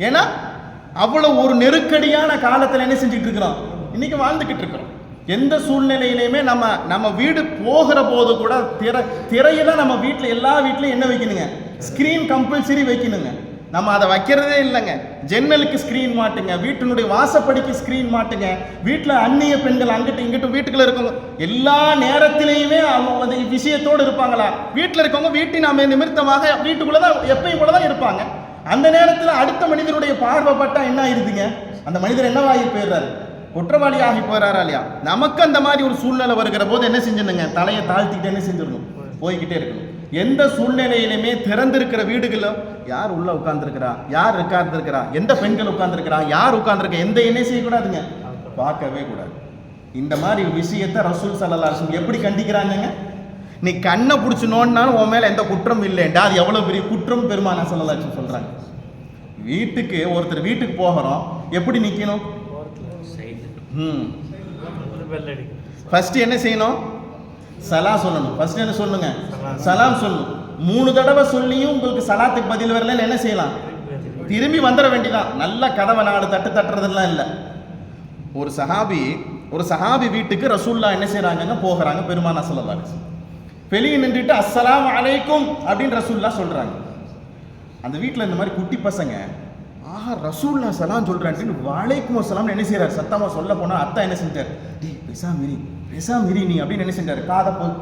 ஏன்னா அவ்வளவு ஒரு நெருக்கடியான காலத்தில் என்ன செஞ்சுட்டு இருக்கிறோம்? இன்னைக்கு வாழ்ந்துக்கிட்டு இருக்கிறோம். எந்த சூழ்நிலையிலையுமே நம்ம வீடு போகிற போது கூட திரையெல்லாம் நம்ம வீட்டில் எல்லா வீட்லையும் என்ன வைக்கணுங்க? ஸ்க்ரீன் கம்பல்சரி வைக்கணுங்க. நம்ம அதை வைக்கிறதே இல்லைங்க. ஜன்னலுக்கு ஸ்க்ரீன் மாட்டுங்க, வீட்டினுடைய வாசப்படிக்கு ஸ்க்ரீன் மாட்டுங்க. வீட்டில் அந்நிய பெண்கள் அங்கிட்டு இங்கிட்டு வீட்டுக்குள்ள இருக்கவங்க எல்லா நேரத்திலையுமே அவங்க அந்த விஷயத்தோடு இருப்பாங்களா? வீட்டில் இருக்கவங்க வீட்டின் நிமித்தமாக வீட்டுக்குள்ள தான் எப்பயும் கூட தான் இருப்பாங்க. அந்த நேரத்தில் அடுத்த மனிதனுடைய பார்வைப்பட்டா என்ன ஆயிருதுங்க? அந்த மனிதர் என்னவாகி போயிடுறாரு? குற்றவாளி ஆகி போயிடறாரா இல்லையா? நமக்கு அந்த மாதிரி ஒரு சூழ்நிலை வருகிற போது என்ன செஞ்சிடணுங்க? தலையை தாழ்த்திக்கிட்டு என்ன செஞ்சிடணும்? போய்கிட்டே இருக்கணும். எந்த சூழ்நிலையிலுமே திறந்திருக்கிற வீடுகளில் யார் உள்ள உட்கார்ந்துருக்கிறா, யார் உட்கார்ந்துருக்கிறா, எந்த பெண்கள் உட்கார்ந்துருக்கிறா, யார் உட்கார்ந்துருக்க, எந்த என்ன செய்யக்கூடாதுங்க? பார்க்கவே கூடாது. இந்த மாதிரி விஷயத்தை ரசூல் ஸல்லல்லாஹு அலைஹி வஸல்லம் எப்படி கண்டிக்கிறாங்க? நீ கண்ணை பிடிச்சி நோண்டினாலும் உன் மேலே எந்த குற்றம் இல்லைண்டா, அது எவ்வளோ பெரிய குற்றம் பெருமானார் ஸல்லல்லாஹு அலைஹி வஸல்லம் சொல்கிறாங்க. வீட்டுக்கு ஒருத்தர் வீட்டுக்கு போகிறோம், எப்படி நிற்கணும்? ஃபர்ஸ்ட் என்ன செய்யணும்? சலாம் சொல்லணும். ஃபர்ஸ்ட் என்ன சொல்லுங்க? சலாம் சொல்லணும். 3 தடவை சொல்லியும் உங்களுக்கு சலாத்துக்கு பதில் வரல, என்ன செய்யலாம்? திரும்பி வந்துட வேண்டியதான். நல்ல கதவை நாடு தட்டுறதெல்லாம் இல்லை. ஒரு சஹாபி வீட்டுக்கு ரசூலுல்லாஹ் என்ன செய்யறாங்க? போகிறாங்க. பெருமானார் ஸல்லல்லாஹு அலைஹி வஸல்லம் வெளியே நின்றுட்டு அஸ்ஸலாமு அலைக்கும் அப்படின்னு ரசூலுல்லாஹ் சொல்றாங்க. அந்த வீட்டில் இந்த மாதிரி குட்டி பசங்க ரசூலுல்லாஹ் சலாம் சொல்றான்னு வலைக்கும் அஸ்ஸலாம் என்ன செய்யறாரு? சத்தமா சொல்ல போனா அத்தா என்ன செஞ்சார்? பேசாமிரி நீ அப்படின்னு என்ன செஞ்சாரு?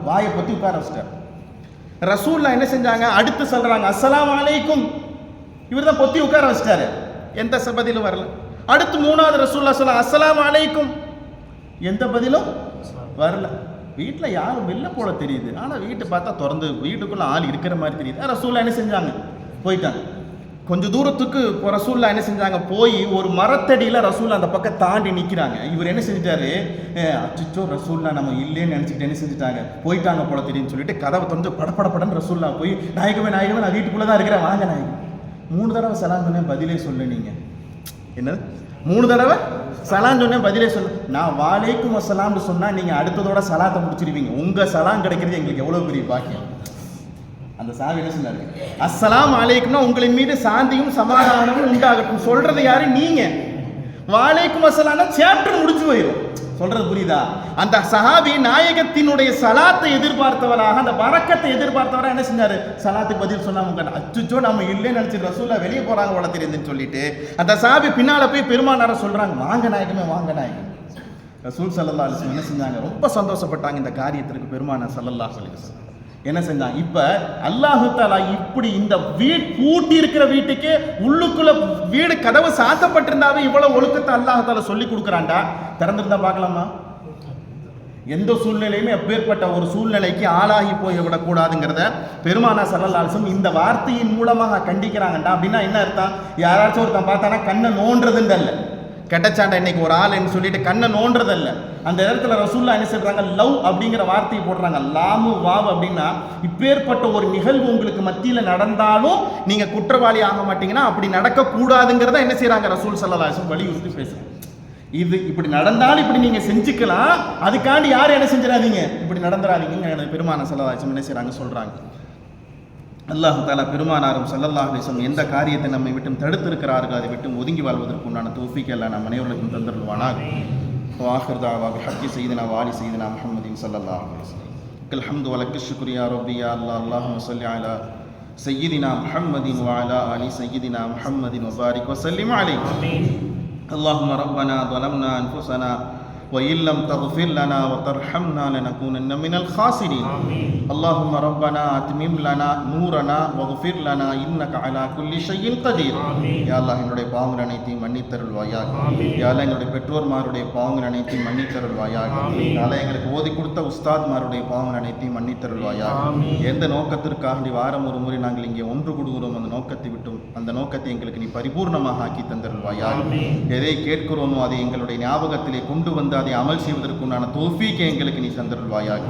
வாயை பத்தி உட்கார வச்சிட்டார். ரசூலுல்லாஹ் என்ன செஞ்சாங்க? அடுத்து சொல்றாங்க அஸ்ஸலாமு அலைக்கும். இவர் தான் பொத்தி உட்கார வச்சிட்டாரு. எந்த பதிலும் வரல. அடுத்து 3வது ரசூலுல்லாஹ் சொல்ல அஸ்ஸலாமு அலைக்கும். எந்த பதிலும் வரல. வீட்டில் யாரும் வெளில போல தெரியுது, ஆனால் வீட்டை பார்த்தா திறந்து வீட்டுக்குள்ள ஆள் இருக்கிற மாதிரி தெரியுது. ரசூலுல்லாஹ் என்ன செஞ்சாங்க? போயிட்டாங்க. கொஞ்சம் தூரத்துக்கு ரசூலுல்லாஹ் என்ன செஞ்சாங்க? போய் ஒரு மரத்தடியில் ரசூலுல்லாஹ் அந்த பக்கம் தாண்டி நிற்கிறாங்க. இவர் என்ன செஞ்சிட்டாரு? அச்சோ ரசூலுல்லாஹ் நம்ம இல்லைன்னு நினச்சிக்கிட்டு என்ன செஞ்சுட்டாங்க? போயிட்டாங்க போல தெரியுன்னு சொல்லிட்டு கதவை திறந்து படப்படன்னு ரசூலுல்லாஹ் போய் நாயகமே நான் வீட்டுக்குள்ளே தான் இருக்கிறேன், வாங்க நாயகம். 3 தடவை சலாம் சொன்னேன், பதிலே சொல்ல. நீங்கள் என்னது 3 தடவை சலாம் சொன்னேன், பதிலே சொல்ல. நான் வாலைக்கும் அஸ்ஸலாம்னு சொன்னால் நீங்கள் அடுத்ததோட சலாத்தை முடிச்சிருவீங்க. உங்கள் சலாம் கிடைக்கிறது எங்களுக்கு எவ்வளோ பெரிய பாக்கியம். அந்த சஹாபி என்ன சொன்னாரு? அஸ்ஸலாமு அலைக்கும்னா உங்களின் மீது சாந்தியும் சமாதானமும் உண்டாகட்டும். சொல்றது யாரு? நீங்க. வலைக்கும் அஸ்ஸலாம்னா சாப்டர் முடிஞ்சு போயிடும். சொல்றது புரியுதா? அந்த சஹாபி நாயகத்தினுடைய சலாத்தை எதிர்பார்த்தவராக, அந்த பரக்கத்தை எதிர்பார்த்தவராக என்ன செஞ்சாரு? சலாத்துக்கு பதில் சொன்னாங்க. அச்சுச்சோ நம்ம இல்லைன்னு நினைச்சு ரசூலா வெளியே போறாங்க போல தெரியுதுன்னு சொல்லிட்டு அந்த சஹாபி பின்னால போய் பெருமானார சொல்றாங்க, வாங்க நாயகமே, வாங்க நாயகம். ரசூல் ஸல்லல்லாஹு அலைஹி வஸல்லம் என்ன செஞ்சாங்க? ரொம்ப சந்தோஷப்பட்டாங்க இந்த காரியத்திற்கு. பெருமானார் ஸல்லல்லாஹு அலைஹி வஸல்லம் என்ன செஞ்சாங்க? இப்ப அல்லாஹ் தஆலா இப்படி இந்த பூட்டி இருக்கிற வீட்டுக்கு உள்ளுக்குள்ள வீடு கதவு சாத்தப்பட்டிருந்தாவே இவ்வளவு ஒழுக்கத்தை அல்லாஹ் தஆலா சொல்லி கொடுக்குறான்டா. திறந்திருந்தா பார்க்கலாமா? எந்த சூழ்நிலையுமே எப்பேற்பட்ட ஒரு சூழ்நிலைக்கு ஆளாகி போய் விடக்கூடாதுங்கிறத பெருமானார் ஸல்லல்லாஹு அலைஹி வஸல்லம் இந்த வார்த்தையின் மூலமாக கண்டிக்கிறாங்கடா. அப்படின்னா என்ன அர்த்தம்? யாராச்சும் ஒருத்தன் பார்த்தானா கண்ணை நோன்றதுன்னு அல்ல, கெட்டச்சாண்டா இன்னைக்கு ஒரு ஆள்னு சொல்லிட்டு கண்ணை நோன்றதல்ல. அந்த இடத்துல ரசூல்லா என்ன சொல்றாங்க? லவ் அப்படிங்கிற வார்த்தையை போடுறாங்க. லாமு வாவ் அப்படின்னா இப்பேற்பட்ட ஒரு நிகழ்வு உங்களுக்கு மத்தியில நடந்தாலும் நீங்க குற்றவாளி ஆக மாட்டீங்கன்னா அப்படி நடக்க கூடாதுங்கிறத என்ன செய்யறாங்க? ரசூல் ஸல்லல்லாஹு அலைஹி வஸல்லம் வலியுறுத்தி பேசுறாங்க. இது இப்படி நடந்தாலும் இப்படி நீங்க செஞ்சுக்கலாம், அதுக்காண்டி யாரும் என்ன செஞ்சிடாதீங்க, இப்படி நடந்துடாதீங்க. பெருமானார் ஸல்லல்லாஹு அலைஹி வஸல்லம் என்ன செய்யறாங்க? சொல்றாங்க. அல்லாஹ் தஆலா பெருமானாரும் ஸல்லல்லாஹு அலைஹி வஸல்லம் எந்த காரியத்தை நம்மை விட்டு தடுத்திருக்கிறார்கள் அதை விட்டு ஒதுங்கி வாழ்வதற்கு உண்டான தௌஃபீக் எல்லாம் நம் அனைவருக்கும் தந்தருள்வானாக. வாஹிர் தஅவா பிஹக்கி சய்யிதினா வாலி சய்யிதினா முஹம்மதின் ஸல்லல்லாஹு அலைஹி வஸல்லம். கல்ஹம்து வலக்க ஷுக்ரு யா ரப்பி யா அல்லாஹ். அல்லாஹும்ம ஸல்லி அலா சய்யிதினா முஹம்மதின் வ அலா ஆலி சய்யிதினா முஹம்மதின் வ பாரிக் வ ஸல்லிம் அலைஹி. ஆமீன். اللهم ربنا ظلمنا أنفسنا وإن لم تغفر لنا وترحمنا لنكونن من الخاسرين. اللهم ربنا أتمم لنا نورنا واغفر لنا إنك على كل شيء قدير. يا الله என்னுடைய பாவங்கள் அனைத்தையும் மன்னித்தருள்வாயாக. யா அல்லாஹ் என்னுடைய பெற்றோர்மாருடைய பாவங்கள் அனைத்தையும் மன்னித்தருள்வாயாக. யா அல்லாஹ் எங்களுக்கு ஓதி கொடுத்த உஸ்தாத்மாருடைய பாவங்கள் அனைத்தையும் மன்னித்தருள்வாயாக. எந்த நோக்கத்திற்காக வாரம் ஒரு முறை நாங்கள் இங்கே ஒன்று கூடுகிறோம் அந்த நோக்கத்தை விட்டும் அந்த நோக்கத்தை எங்களுக்கு நீ பரிபூர்ணமாக ஆக்கி தந்தருள்வாயாக. எதை கேட்கிறோமோ அதை எங்களுடைய ஞாபகத்திலே கொண்டு வந்து அதை அமல் செய்வதற்குண்டான தௌஃபீக்கை எங்களுக்கு நீ தந்தருள்வாயாக.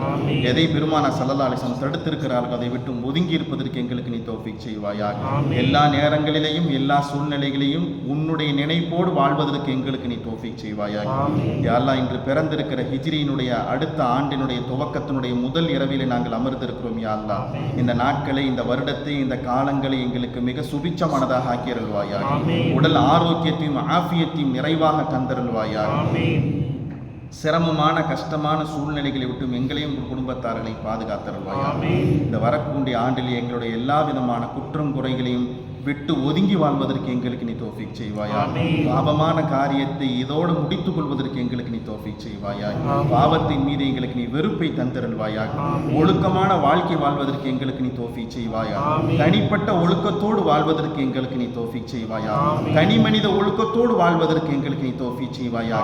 எதை பெருமானார் ஸல்லல்லாஹு அலைஹி வஸல்லம் தடுத்திருக்கிறார்கள் அதை விட்டு ஒதுங்கி இருப்பதற்கு எங்களுக்கு நீ தௌஃபீக் செய்வாயாக. எல்லா நேரங்களிலேயும் எல்லா சூழ்நிலைகளையும் உன்னுடைய நினைப்போடு வாழ்வதற்கு எங்களுக்கு நீ தௌஃபீக் செய்வாயாக. யா அல்லாஹ் இன்று பிறந்திருக்கிற ஹிஜ்ரியினுடைய அடுத்த ஆண்டினுடைய துவக்கத்தினுடைய முதல் இரவிலே நாங்கள் அமர்ந்திருக்கிறோம். யா அல்லாஹ் இந்த நாட்களை, இந்த வருடத்தை, இந்த காலங்களை எங்களுக்கு மிக சுபிச்சமானதாக ஆக்கியருள்வாயாக. உடல் ஆரோக்கியத்தையும் ஆஃபியத்தையும் நிறைவாக தந்தருள்வாயாக. சிரமமான கஷ்டமான சூழ்நிலைகளை விட்டும் எங்களையும் குடும்பத்தார்களை பாதுகாத்தருள்வாயாக. இந்த வரக்கூடிய ஆண்டில் எங்களுடைய எல்லா விதமான குற்றம் குறைகளையும் விட்டு ஒதுங்கி வாழ்வதற்கு எங்களுக்கு நீ தௌஃபீக் செய்வாயா. பாவமான காரியத்தை இதோடு முடித்துக் கொள்வதற்கு எங்களுக்கு நீ தௌஃபீக் செய்வாயா. பாவத்தின் மீது எங்களுக்கு நீ வெறுப்பை தந்தருள்வாயா. ஒழுக்கமான வாழ்க்கை வாழ்வதற்கு எங்களுக்கு நீ தௌஃபீக் செய்வாயா. தனிப்பட்ட ஒழுக்கத்தோடு வாழ்வதற்கு எங்களுக்கு நீ தௌஃபீக் செய்வாயா. தனி மனித ஒழுக்கத்தோடு வாழ்வதற்கு எங்களுக்கு நீ தௌஃபீக் செய்வாயா.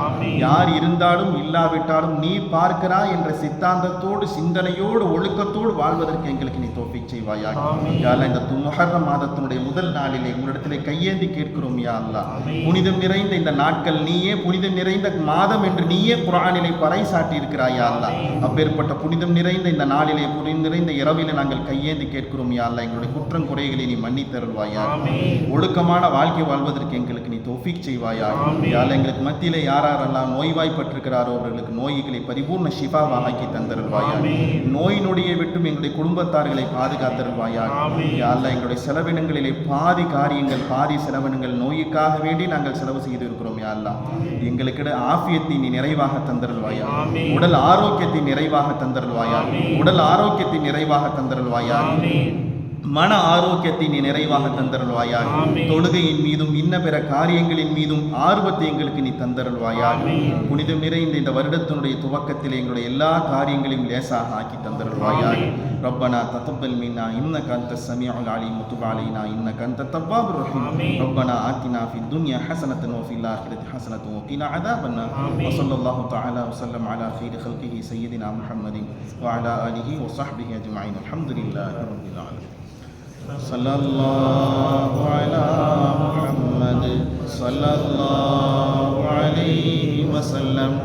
யார் இருந்தாலும் இல்லாவிட்டாலும் நீ பார்க்கிறாய் என்ற சித்தாந்தத்தோடு சிந்தனையோடு ஒழுக்கத்தோடு வாழ்வதற்கு எங்களுக்கு நீ தௌஃபீக் செய்வாயா. இந்த முஹர்ரம் மாதத்தினுடைய முதல் நாளிலே உன்னிடத்திலே கையேந்தி கேட்கிறோம். யா அல்லாஹ் புனிதம் நிறைந்த இந்த நாட்கள் நீயே புனிதம் நிறைந்த மாதம் என்று நீயே குர்ஆனிலே பறைசாட்டி இருக்கிறாய். யா அல்லாஹ் அப்பேற்பட்ட புனிதம் நிறைந்த இந்த நாளிலே புனிதம் நிறைந்த இரவிலே நாங்கள் கையேந்தி கேட்கிறோம். யா அல்லாஹ் எங்களுடைய குற்றம் குறைகளை நீ மன்னித்தருள்வாயா. ஒழுக்கமான வாழ்க்கை வாழ்வதற்கு எங்களுக்கு நீ தௌஃபீக் செய்வாயா. யா அல்லாஹ் எங்களுக்கு மத்தியிலே யாரெல்லாம் நோய்வாய்ப்பட்டிருக்கிறாரோ அவர்களுக்கு நோய்களை பரிபூர்ண ஷிஃபாவாக ஆக்கி தந்தருள்வாயா. நோய் நொடியை விட்டும் எங்களுடைய குடும்பத்தார்களை பாதுகாத்தருள்வாயா. யா அல்லாஹ் எங்களுடைய செலவினங்களிலே பாதி காரியங்கள் பாதி செலவினங்கள் நோய்க்காக வேண்டி நாங்கள் செலவு செய்து இருக்கிறோம். யா அல்லாஹ் எங்களுக்கு ஆஃபியத்தை நீ நிறைவாக தந்தருள்வாயா. உடல் ஆரோக்கியத்தை நிறைவாக தந்தருள்வாயா. உடல் ஆரோக்கியத்தை நிறைவாக தந்தருள்வாயா. மன ஆரோக்கியத்தை நீ நிறைவாக தந்தருள்வாயாக. தொழுகையின் மீதும் இன்ன பிற காரியங்களின் மீதும் ஆர்வத்தை எங்களுக்கு நீ தந்தருள்வாயாக. புனிதம் நிறைந்த இந்த வருடத்தினுடைய துவக்கத்தில் எங்களுடைய எல்லா காரியங்களையும் லேசாக ஆக்கி தந்தருள்வாயாக. ரப்பனா தகப்பல் மின்னா இன்னக அன்த ஸமீஉல் அலீம் வ துப் அலைனா இன்னக அன்த தவ்வாபுர் ரஹீம். ரப்பனா ஆத்தினா ஃபித் துன்யா ஹஸனத்தன் வ ஃபில் ஆখিরাতি ஹஸனத்தன் வ கினா அஸாபன்னார். வ ஸல்லல்லாஹு தஆலா வ ஸல்லம் அலா கைரி ஹல்கிஹி சய்யிதினா முஹம்மதின் வ அலா ஆலிஹி வ ஸஹ்பிஹி அஜ்மஈன். அல்ஹம்துலில்லாஹி ரப்பில் ஆலமீன். சல்லல்லாஹு அலா முஹம்மத் ஸல்லல்லாஹு அலைஹி வஸல்லம்.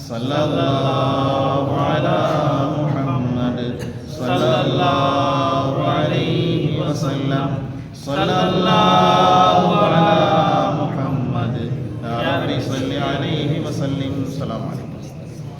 சல்லல்லாஹு அலா முஹம்மத் ஸல்லல்லாஹு அலைஹி வஸல்லம். ஸல்லல்லாஹு அலா முஹம்மத் யா ரப்பி ஸல்லி அலைஹி வஸல்லிம். அஸ்ஸலாமு அலைக்கும்.